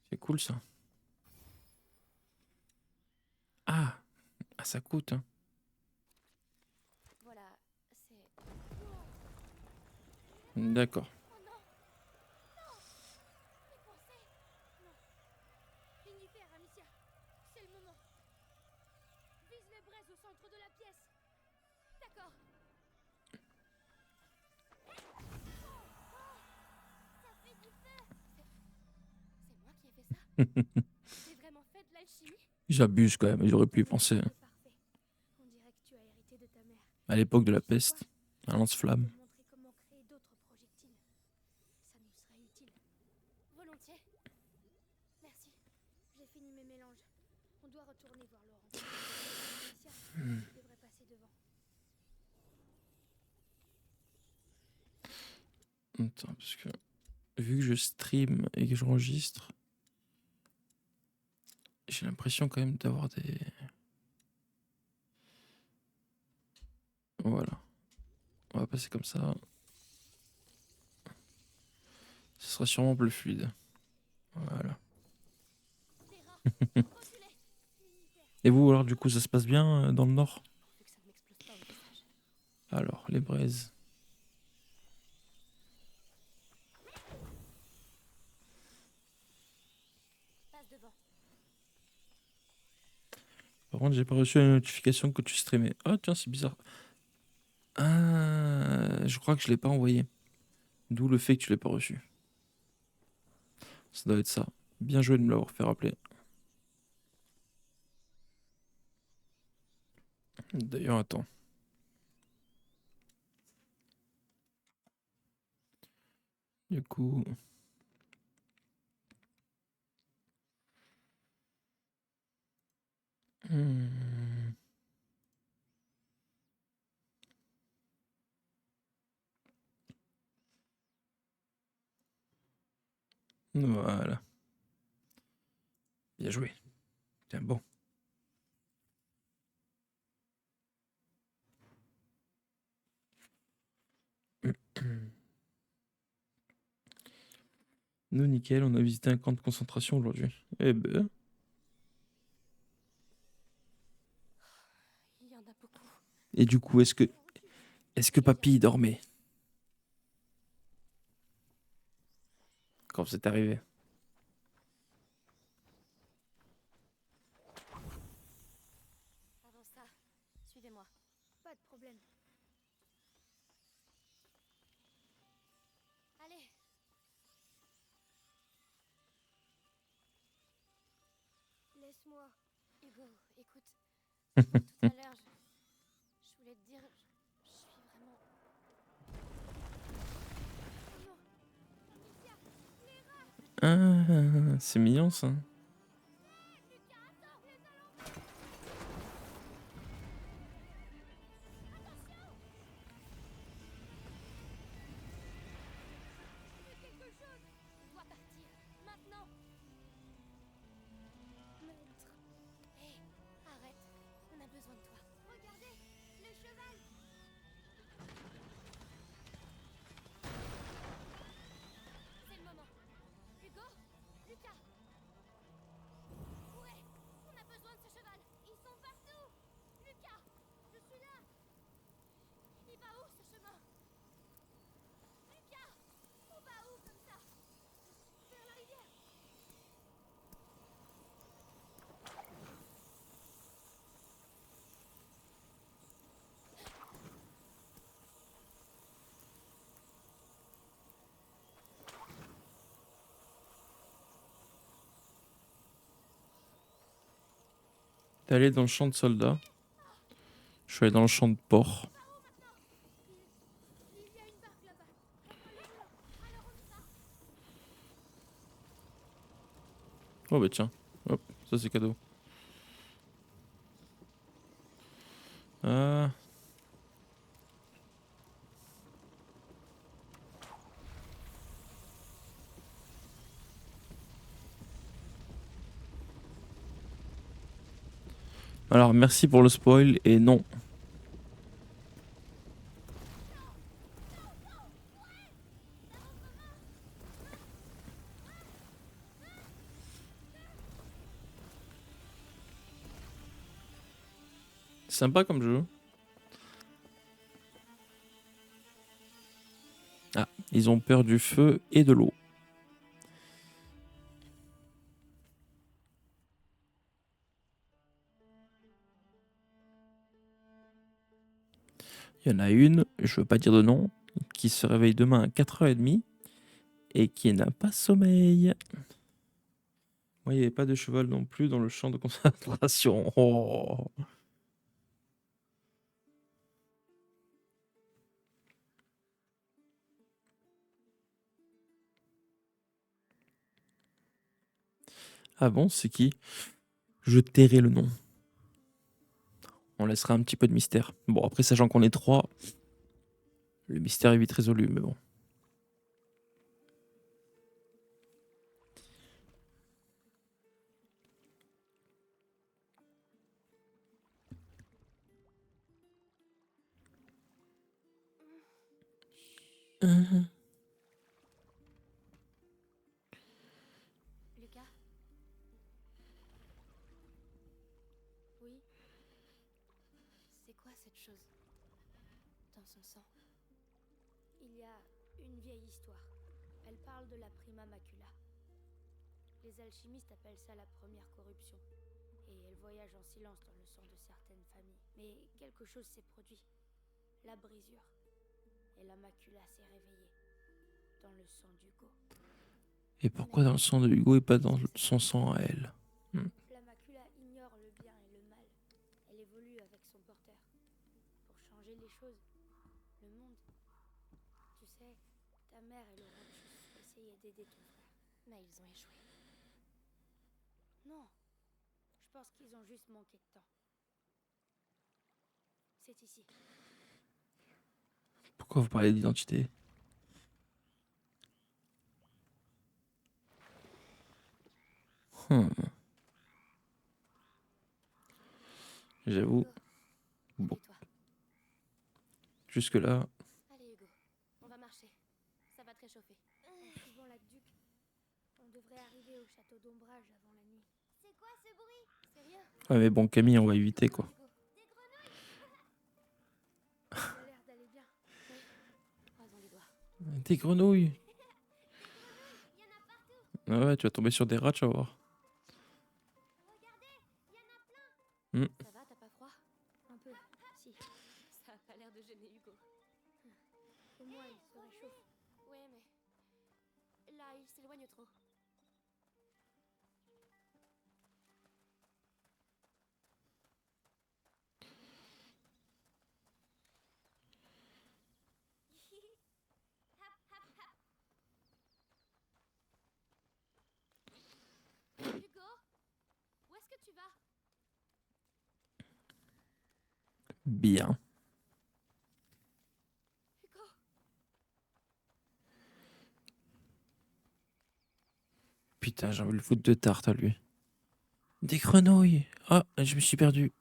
C'est cool ça. Ah, ça coûte, hein. Voilà, c'est... D'accord. Oh non! Non! Mes pensées! Non. L'inifère, Amicia. C'est le moment. Vise les braises au centre de la pièce. D'accord. Ça fait du feu. C'est moi qui ai fait ça? J'ai vraiment fait de l'alchimie? J'abuse quand même, ils auraient pu y penser. C'est parfait. On dirait que tu as hérité de ta mère. À l'époque de la Tu sais peste, quoi? un lance-flamme. Je peux te montrer comment créer d'autres projectiles. Ça nous serait utile. Volontiers. Merci. J'ai fini mes mélanges. On doit retourner voir Laurent. Amicia, tu devrais passer devant. Attends, parce que vu que je stream et que j'enregistre, j'ai l'impression quand même d'avoir des... Voilà. On va passer comme ça. Ce sera sûrement plus fluide. Voilà. Des rats! Reculez! Et vous alors, du coup, ça se passe bien dans le nord? Pourvu que ça ne m'explose pas au visage. Alors, les braises. Passe devant. Par contre, j'ai pas reçu la notification que tu streamais. Ah tiens, c'est bizarre. Ah, je crois que je l'ai pas envoyé. D'où le fait que tu l'aies pas reçu. Ça doit être ça. Bien joué de me l'avoir fait rappeler. D'ailleurs, attends. Du coup... Hmm. Voilà. Bien joué. Tiens, bon. Nous, nickel, on a visité un camp de concentration aujourd'hui. Eh ben, Il y en a beaucoup. et du coup, Est-ce que papy dormait quand c'est arrivé? Avant ça, suivez-moi. Pas de problème. Allez. Laisse-moi. Hugo, écoute. Tout à l'heure, je voulais te dire, je suis vraiment... Ah, c'est mignon ça. On doit partir. Maintenant. Maître. Hé, arrête. On a besoin de toi. Regardez, le cheval. C'est le moment. Hugo, Lucas. Ouais, on a besoin de ce cheval. Ils sont partout. Lucas, Je suis là. il va où ce chemin? Lucas, On va où comme ça? Vers la rivière. T'es allé dans le champ de soldats. Je suis allé dans le champ de porc. Il y a une barque là-bas. Alors on y va. Oh bah tiens. Hop, ça c'est cadeau. Ah. Alors merci pour le spoil et non. Sympa comme jeu. Ah, ils ont peur du feu et de l'eau. Il y en a une, je veux pas dire de nom, qui se réveille demain à 4h30 et qui n'a pas sommeil. Moi, il n'y avait pas de cheval non plus dans le champ de concentration. Oh. Ah bon, c'est qui? Je tairai le nom. On laissera un petit peu de mystère. Bon, après, sachant qu'on est 3, le mystère est vite résolu, mais bon. Lucas. Oui. C'est quoi cette chose dans son sang? Il y a une vieille histoire. Elle parle de la prima macula. Les alchimistes appellent ça la première corruption. Et elle voyage en silence dans le sang de certaines familles. Mais quelque chose s'est produit. La brisure. Et la macula s'est réveillée. Dans le sang d'Hugo. Et pourquoi dans le sang de Hugo et pas dans son sang à elle? La macula ignore le bien et le mal. Elle évolue avec son porteur. Pour changer les choses. Le monde. Tu sais, ta mère et Laurentius essayaient d'aider ton frère. Mais ils ont échoué. Non. Je pense qu'ils ont juste manqué de temps. C'est ici. Pourquoi vous parlez d'identité? J'avoue, bon, Et toi? jusque-là, Allez Hugo, on va marcher. Ça va te réchauffer. En suivant l'aqueduc, on devrait arriver au château d'ombrage avant la nuit. C'est quoi ce bruit? C'est rien. ouais, mais bon, Camille, on va éviter quoi. Hugo. Ça a l'air d'aller bien. Des grenouilles. Il y en a partout. Ah ouais, tu vas tomber sur des rats, tu vas voir. Regardez, il y en a plein. Ça va, t'as pas froid? Un peu, si. Ça a pas l'air de gêner Hugo. Au moins, il se réchauffe. Ouais, mais là, il s'éloigne trop. Hugo, où est-ce que tu vas? Bien. Hugo, Putain, j'ai envie de le foutre de tarte à lui. Des grenouilles. Ah, je me suis perdu.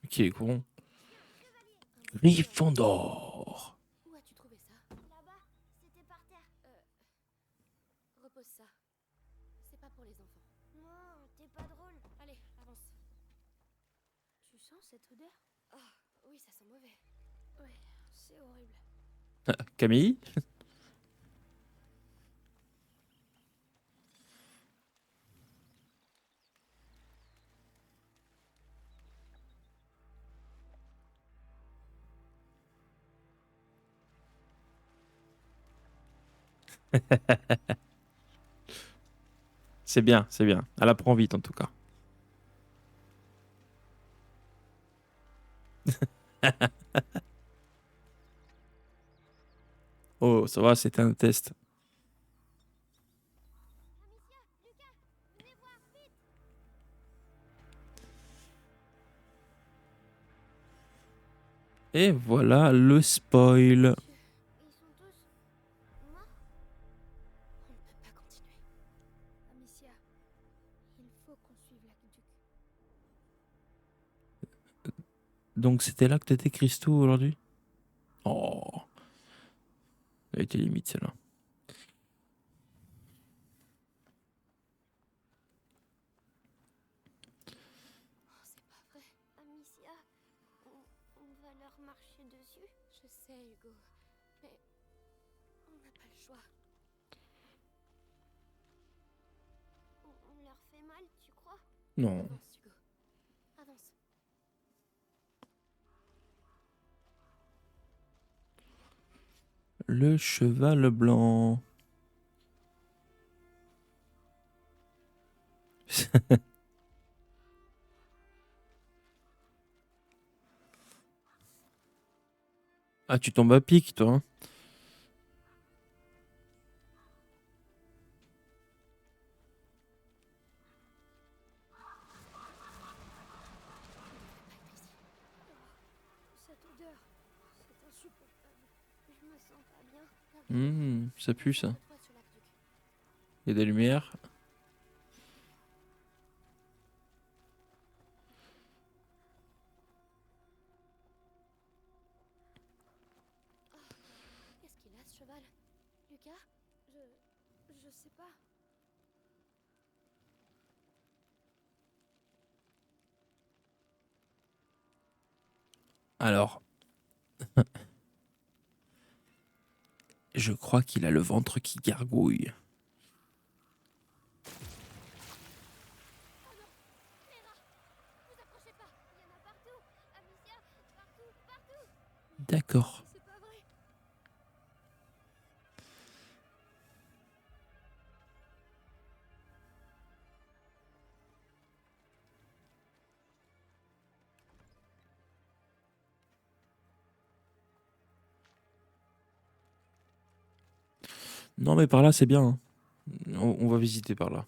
Qui est con. Gryffondor. où as-tu trouvé ça? Là-bas, c'était par terre. Repose ça. C'est pas pour les enfants. Non, t'es pas drôle. Allez, avance. Tu sens cette odeur? Oh, oui, ça sent mauvais. Ouais, c'est horrible. Camille. C'est bien, c'est bien. Elle apprend vite en tout cas. Oh, ça va, c'était un test. Amicia, Lucas, venez voir, vite! Et voilà le spoil. Ils sont tous morts? On ne peut pas continuer. Amicia, il faut qu'on suive l'aqueduc. Donc c'était là que t'étais Christo aujourd'hui? Oh, elle était limite celle-là. Oh, c'est pas vrai. Amicia, on va leur marcher dessus? Je sais, Hugo. Mais on n'a pas le choix. On leur fait mal, tu crois? Non. Avance, Hugo. Avance. Le cheval blanc. Ah, tu tombes à pic, toi. Hein. Cette odeur, c'est insupportable. Je me sens pas bien. Ça pue ça. Concentre-toi sur l'aqueduc. Il y a des lumières. Qu'est-ce qu'il a, ce cheval? Lucas? Je sais pas. Alors, je crois qu'il a le ventre qui gargouille. Vous approchez pas! Il y en a partout. Amicia, partout, partout. D'accord. C'est pas vrai! Non, mais par là, c'est bien. Hein. On va visiter par là.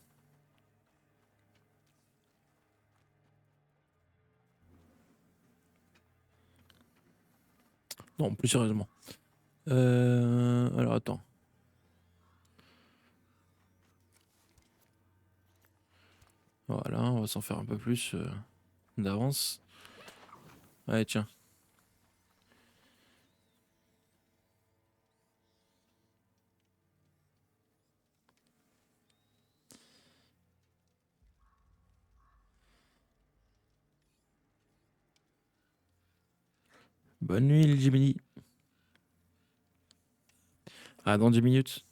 Non, plus sérieusement. Alors, attends. Voilà, on va s'en faire un peu plus d'avance. Allez, tiens. Bonne nuit, le Jiminy. Ah, dans 10 minutes.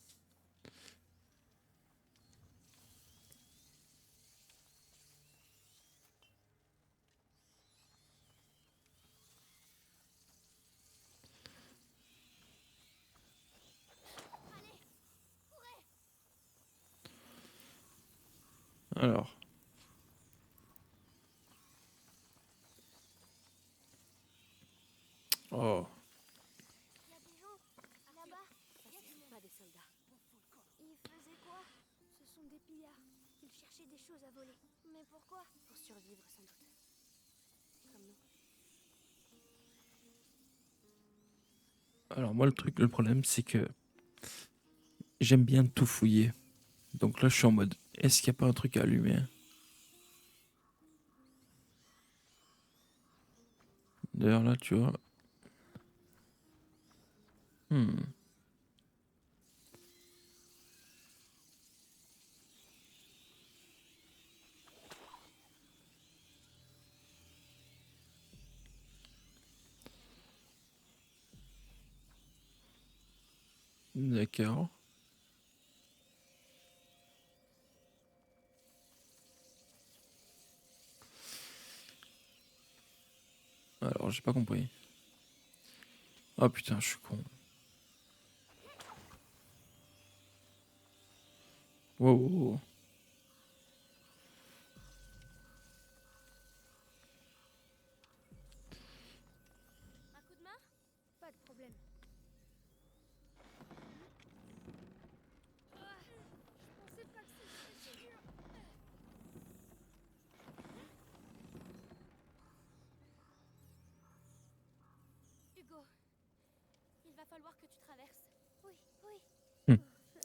Alors. Oh. Il y a des gens là-bas. Ça, c'est pas des soldats. Ils faisaient quoi? Ce sont des pillards. Ils cherchaient des choses à voler. Mais pourquoi? Pour survivre, sans doute. Comme nous. Alors moi le problème c'est que j'aime bien tout fouiller. Donc là je suis en mode est-ce qu'il n'y a pas un truc à allumer? D'ailleurs là tu vois. Hmm. D'accord. Alors j'ai pas compris. Oh putain je suis con. Wow, wow, wow. Un coup de main? Pas de problème. Je pensais pas que ce serait si dur. Hugo, il va falloir que tu traverses. Oui, oui.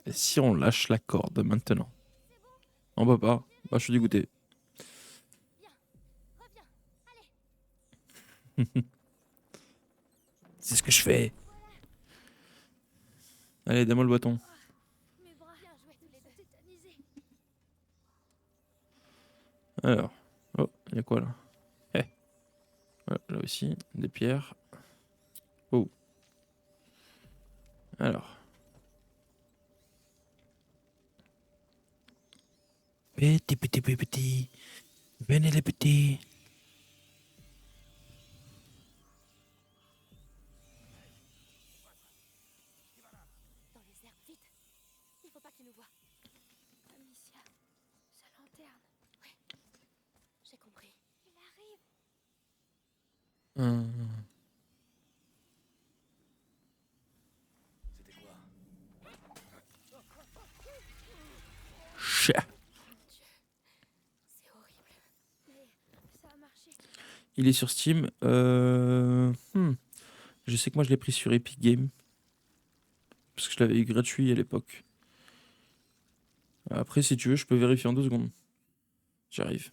Et si on lâche la corde maintenant? On peut pas. Bah je suis dégoûté. Viens, reviens. Allez. C'est ce que je fais. Allez donne-moi le bâton. Mes bras. Bien joué tous les deux. Tétanisés. Alors. Oh, il y a quoi là? Eh. Voilà, là aussi, des pierres. Oh. Alors. Petit, petit, petit, petit. Venez les petits. Dans les herbes, vite. Il faut pas qu'il nous voie. Amicia, sa lanterne. Oui, j'ai compris. Il arrive. C'était quoi? Chat. Mon Dieu, c'est horrible. Mais ça a marché. Il est sur Steam. Je sais que moi je l'ai pris sur Epic Games. Parce que je l'avais eu gratuit à l'époque. Après, si tu veux, je peux vérifier en 2 secondes. J'arrive.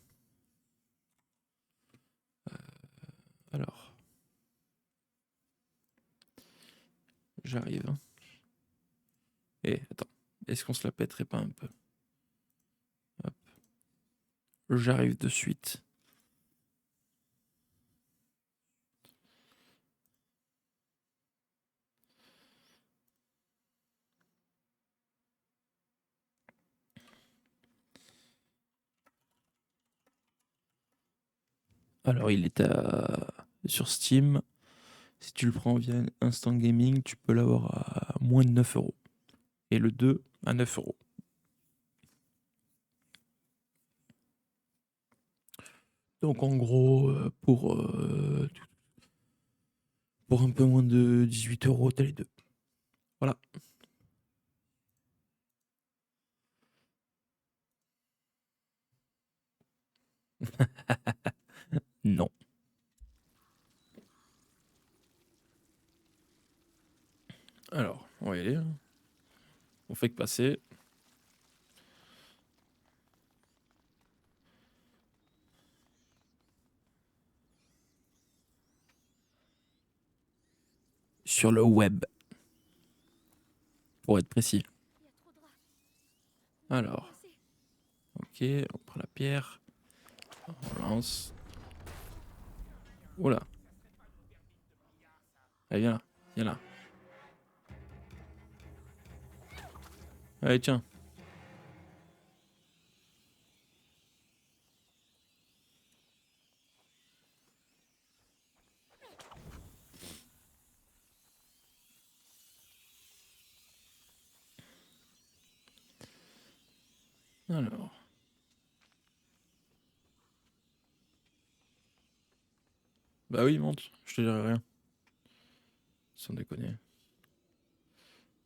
Alors. J'arrive. Et attends. Est-ce qu'on se la pèterait pas un peu? Hop. J'arrive de suite. Alors, il est sur Steam. Si tu le prends via Instant Gaming, tu peux l'avoir à moins de 9 euros. Et le 2 à 9 euros. Donc en gros, pour un peu moins de 18 euros, t'as les deux. Voilà. Non. Alors, on va y aller. On fait que passer. Sur le web. Pour être précis. Il y a trop de rats. Alors, Coincés. ok, on prend la pierre. On lance. Oula. Allez, viens là. Viens là. Allez, tiens. Alors. Bah oui, monte. Je te dirai rien. Sans déconner.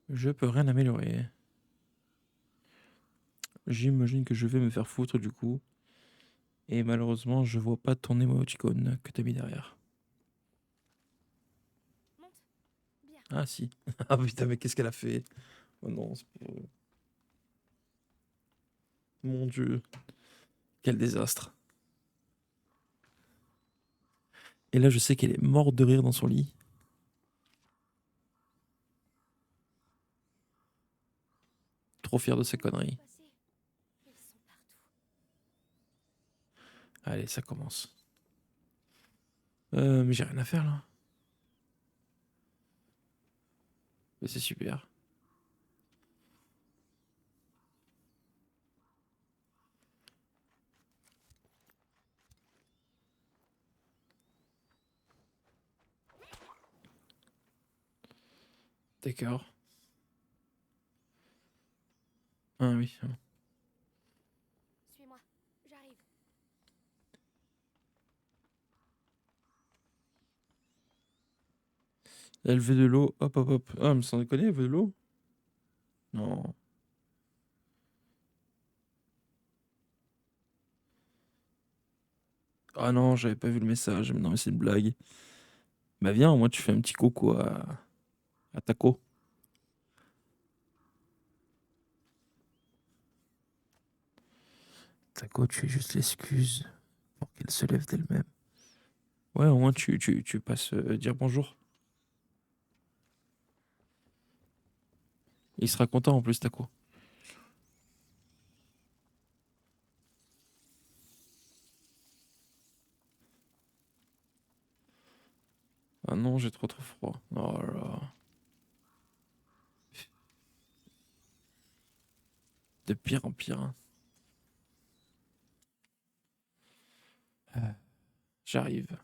Je peux rien améliorer. J'imagine que je vais me faire foutre du coup. Et malheureusement, je vois pas ton émoticône que t'as mis derrière. Monte. Bien. Ah si. Ah putain, mais qu'est-ce qu'elle a fait? Oh non, c'est pas vrai. Mon Dieu. Quel désastre. Et là, je sais qu'elle est morte de rire dans son lit. Trop fière de ses conneries. Passé. Ils sont partout. Allez, ça commence. Mais j'ai rien à faire là. Mais c'est super. D'accord. Ah oui. Suis-moi. J'arrive. Elle veut de l'eau. Hop, hop, hop. Ah, mais sans déconner, elle veut de l'eau? Non. Ah non, j'avais pas vu le message. Mais non, mais c'est une blague. Bah viens, au moins tu fais un petit coucou à Taco. Taco, tu es juste l'excuse pour qu'elle se lève d'elle-même. Ouais, au moins tu passes dire bonjour. Il sera content en plus, Taco. Ah non, j'ai trop froid. Oh là là. De pire en pire, hein. Ah, j'arrive.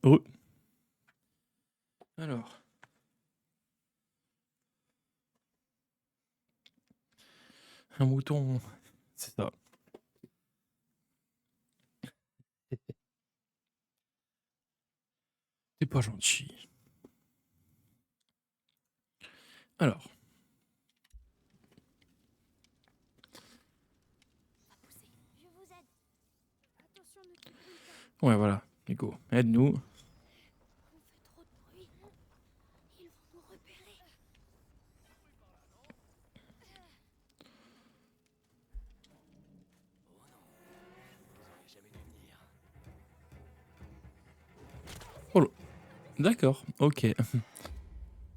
Heureux. Alors. Un mouton. C'est ça. C'est pas gentil. Alors, Va pousser. Je vous aide. Attention, ne te brûle pas. ouais, voilà. Nico, aide-nous. On fait trop de bruit. Ils vont nous repérer. Jamais dû venir. Oh là. D'accord, ok.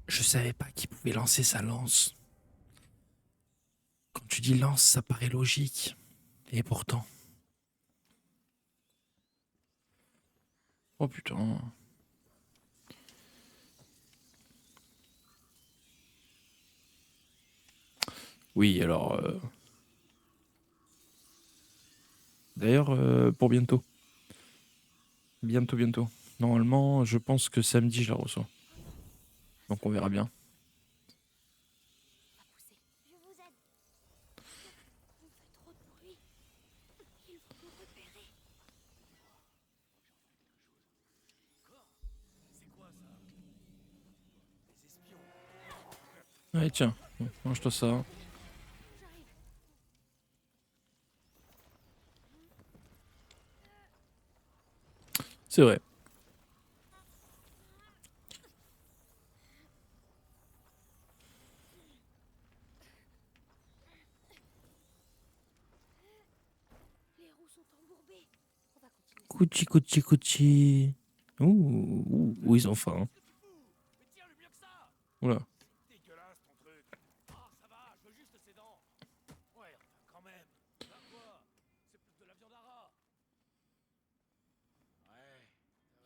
Je savais pas qu'il pouvait lancer sa lance. Quand tu dis lance, ça paraît logique. Et pourtant. Oh putain. Oui, alors. D'ailleurs, pour bientôt. Bientôt, bientôt. Normalement, je pense que samedi, je la reçois. Donc on verra bien. Va pousser. Je vous aide. On fait trop de bruit. Ils vont nous repérer. C'est quoi ça? Des espions. Allez, tiens, mange-toi ça. J'arrive. C'est vrai. Les roues sont embourbées. On va continuer. Cuchi, cuchi, cuchi. Ouh, ils ont faim. Mais tiens-le mieux que ça! Oula. Dégueulasse ton truc. Ah, ça va, je veux juste ses dents. Ouais, enfin, quand même. Là quoi? C'est plus de la viande à rat. Ouais,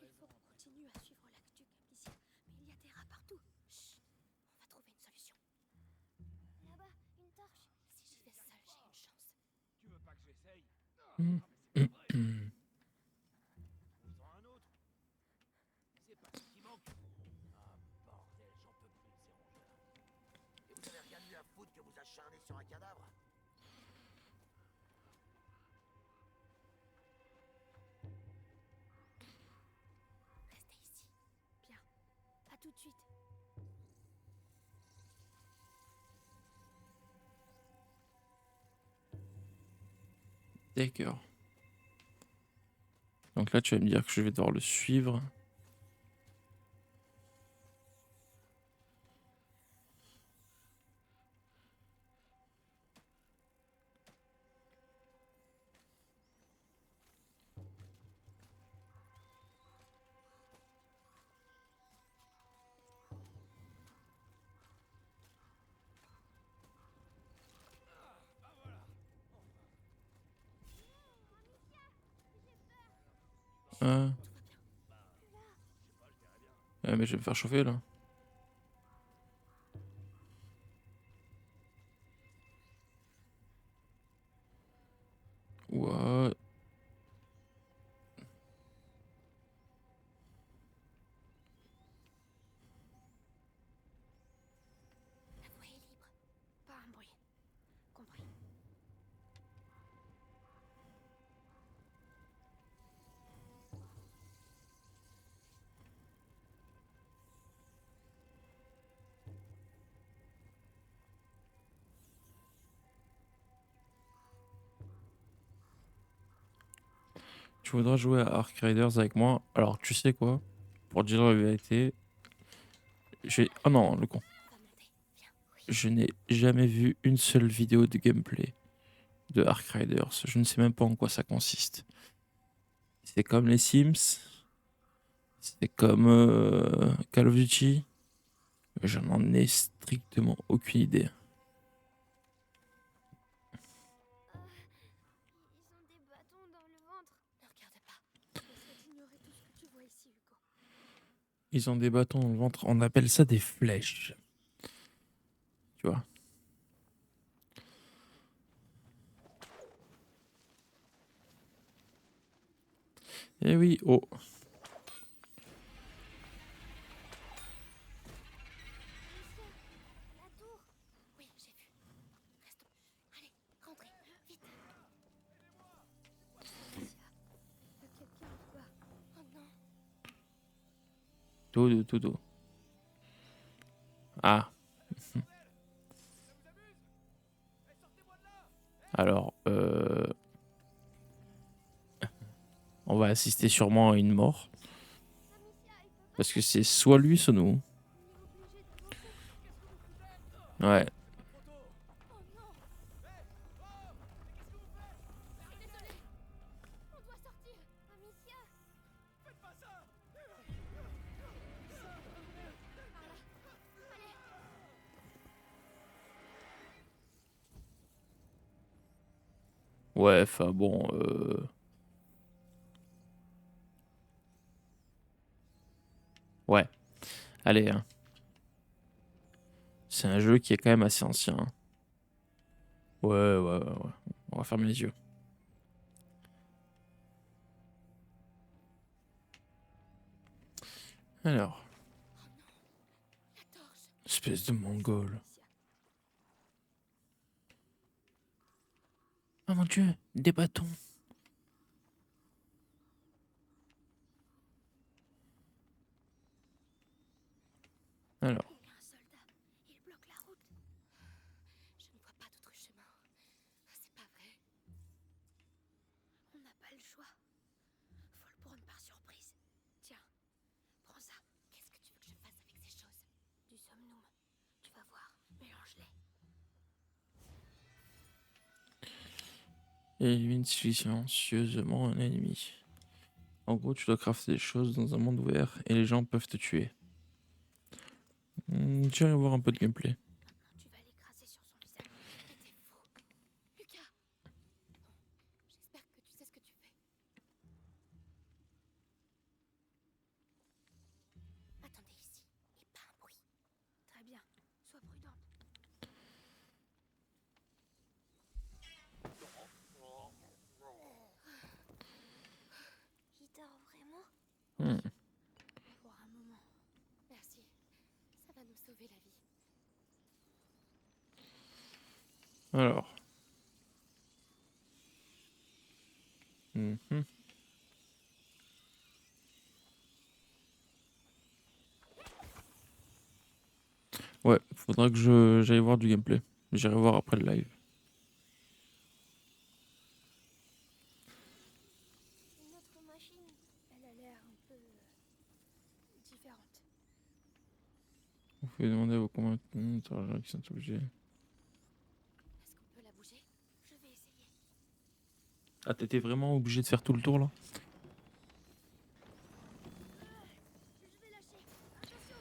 Il faut qu'on continue à suivre l'actu, Capricia. Mais il y a des rats partout. Chut. On va trouver une solution. Là-bas, une torche. Si j'y vais seule, j'ai une chance. tu veux pas que j'essaye? Hmm. Mais c'est pas vrai. Trouve-en un autre. C'est pas ce qui manque. Ah, bordel, j'en peux plus de ces rongeurs. Et vous avez rien de mieux à foutre que vous acharner sur un cadavre? Restez ici. Bien. À tout de suite. D'accord. Donc là, tu vas me dire que je vais devoir le suivre. Ah. Mais je vais me faire chauffer là. Ouah. La voie est libre. Pas un bruit. Compris. Tu voudras jouer à Ark Riders avec moi? Alors, tu sais quoi? Pour dire la vérité, j'ai. Oh non, le con. On va monter. Viens. Oui. Je n'ai jamais vu une seule vidéo de gameplay de Ark Riders. Je ne sais même pas en quoi ça consiste. C'est comme les Sims, c'est comme Call of Duty, mais je n'en ai strictement aucune idée. Ils ont des bâtons dans le ventre. Ne regarde pas. Essaie d'ignorer tout ce que tu vois ici, Hugo. Ils ont des bâtons dans le ventre, on appelle ça des flèches. Tu vois? Eh oui, oh. La tour. Oui, j'ai vu. Restons. Allez, Tout. Ah, alors, on va assister sûrement à une mort. Parce que c'est soit lui, soit nous. Ouais. Oh non! Je suis désolée! On doit sortir! Amicia! Par là! Allez! Ouais, enfin bon. Ouais. Allez, hein. C'est un jeu qui est quand même assez ancien, hein. Ouais. On va fermer les yeux. Alors, La torche! espèce de mongol. Oh mon dieu, des bâtons. Alors, Il y a un soldat. Il bloque la route. Je ne vois pas d'autre chemin. C'est pas vrai. On n'a pas le choix. Faut le prendre par surprise. Tiens, prends ça. Qu'est-ce que tu veux que je fasse avec ces choses? Du somnum. Tu vas voir. Mélange-les. élimine silencieusement un ennemi. En gros, tu dois crafter des choses dans un monde ouvert et les gens peuvent te tuer. J'irai voir un peu de gameplay. Maintenant, tu vas l'écraser sur son visage. Mais t'es fou. Lucas! J'espère que tu sais ce que tu fais. Attendez ici. Et pas un bruit. Très bien. Sois prudente. Il dort vraiment? Hmm. Pour un moment. Merci. Ça va nous sauver la vie. Alors. Mhm. Ouais, faudra que j'aille voir du gameplay. J'irai voir après le live. Une autre machine. Elle a l'air un peu différente. Vous pouvez demander à vos combattants qui sont obligés. Est-ce qu'on peut la bouger? Je vais essayer. Ah, t'étais vraiment obligé de faire tout le tour là? Je vais lâcher. Attention.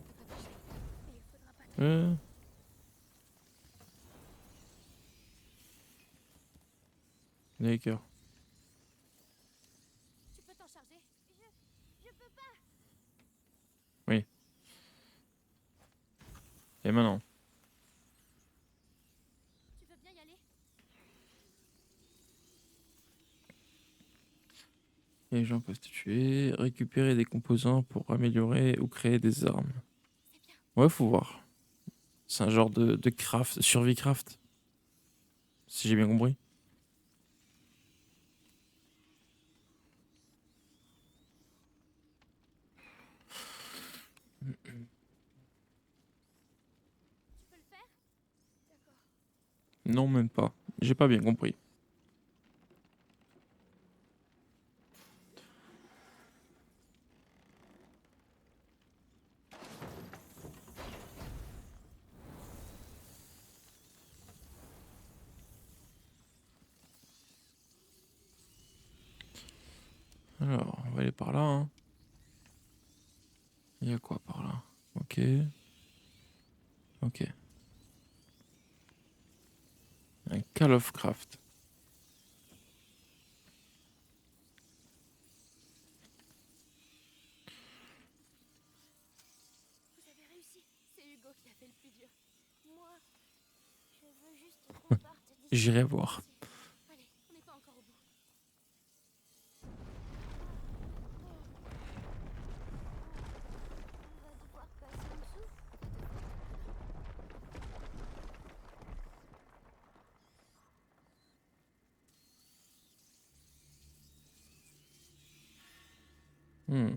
Ça va bouger. Mais il faudra pas trop. D'accord. Tu peux t'en charger? Je peux pas. Oui. Et maintenant? Tu veux bien y aller? Les gens peuvent te tuer. Récupérer des composants pour améliorer ou créer des armes. C'est bien. Ouais, faut voir. C'est un genre de craft, survie craft. Si j'ai bien compris. Tu peux le faire? D'accord. Non, même pas. J'ai pas bien compris. Alors, on va aller par là, hein. Il y a quoi par là? Ok. Ok. Un Call of Craft. Vous avez réussi. C'est Hugo qui a fait le plus dur. Moi, je veux juste qu'on parte d'ici. J'irai voir. Allez, on n'est pas encore au bout. On va devoir passer en dessous. Hmm.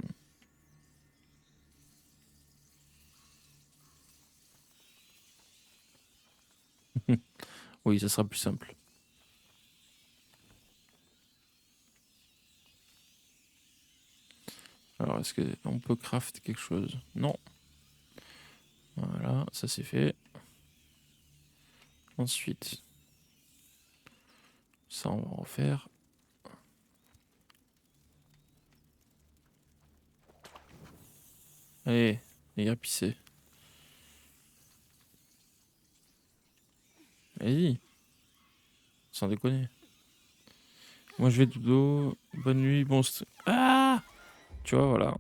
Oui, ça sera plus simple. Alors, est-ce qu'on peut craft quelque chose? Non. Voilà, ça c'est fait. Ensuite, ça on va en refaire. Allez, les gars, pissez. Allez-y, sans déconner. Moi je vais dodo. Bonne nuit, bon. Ah! Tu vois, voilà.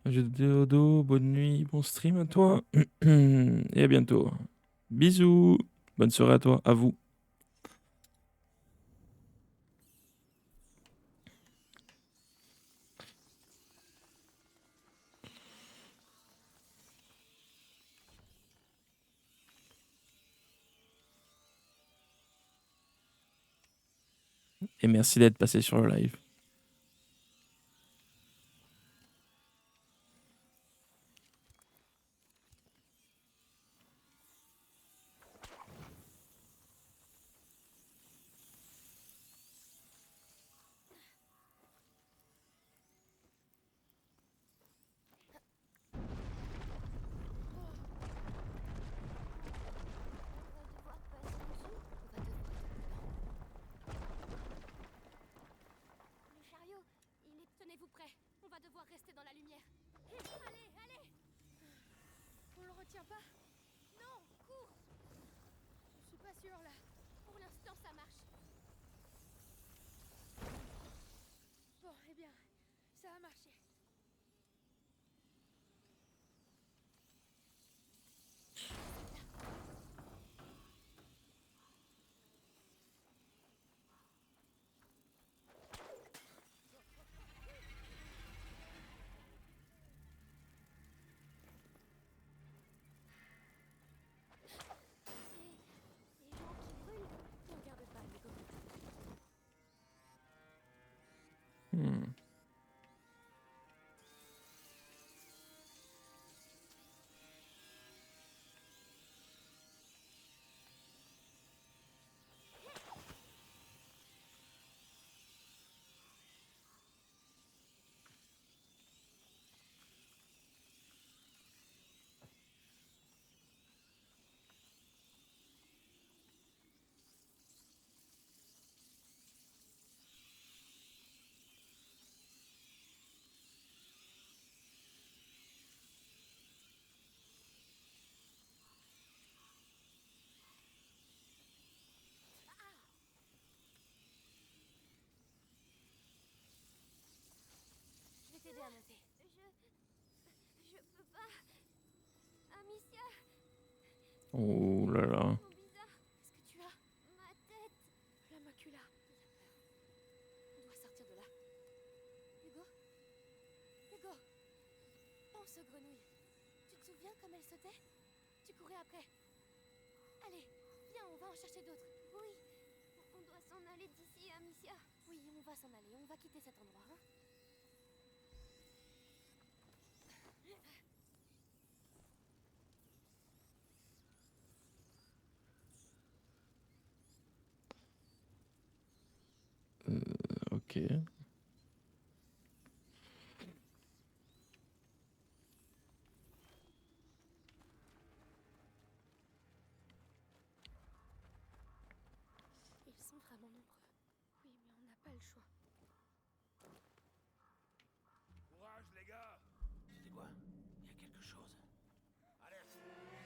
Je vais dodo, bonne nuit, bon stream à toi. Et à bientôt. Bisous. Bonne soirée à toi, à vous. Et merci d'être passé sur le live. Le chariot, il est... Tenez-vous prêt, on va devoir rester dans la lumière. Allez, allez! On le retient pas? Non, cours! Je suis pas sûre là. Pour l'instant, ça marche. Bon, eh bien, ça a marché. Les gens qui brûlent, ne regarde pas, Hugo. Hmm. Je vais t'aider à monter. Je peux pas. Amicia, Oh là là. trop bizarre. Qu'est-ce que tu as? Ma tête. La macula. On doit sortir de là. Hugo? Hugo? Pense aux grenouilles. Tu te souviens comme elles sautaient? Tu courais après. Allez, viens, on va en chercher d'autres. Oui. On doit s'en aller d'ici, Amicia. Oui, on va s'en aller. On va quitter cet endroit, hein? Ok. Ils sont vraiment nombreux. Oui, mais on n'a pas le choix. Courage, les gars! C'était quoi? Il y a quelque chose. Alerte!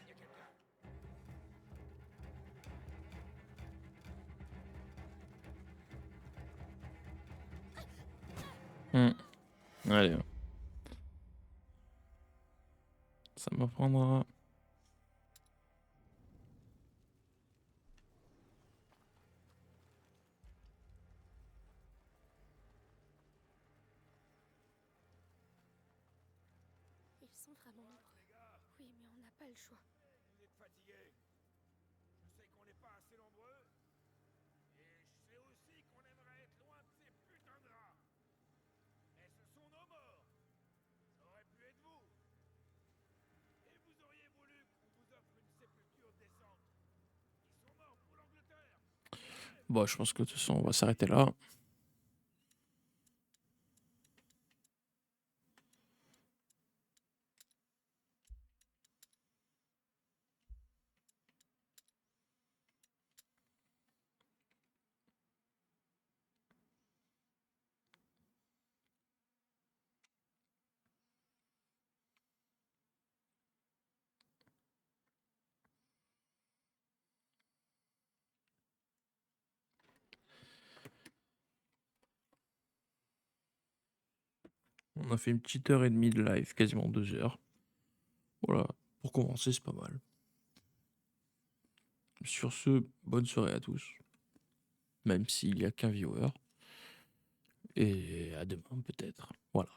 Il y a quelqu'un! Hmm. Allez. Ça m'apprendra. Ils sont vraiment nombreux. Oui, mais on n'a pas le choix. Vous êtes fatigués. Je sais qu'on n'est pas assez nombreux. Et je sais aussi qu'on aimerait être loin de ces putains de rats. Mais ce sont Bon, je pense que de toute façon, on va s'arrêter là. On a fait une petite heure et demie de live, quasiment 2 heures. Voilà, pour commencer, c'est pas mal. Sur ce, bonne soirée à tous, même s'il n'y a qu'un viewer. Et à demain peut-être. Voilà.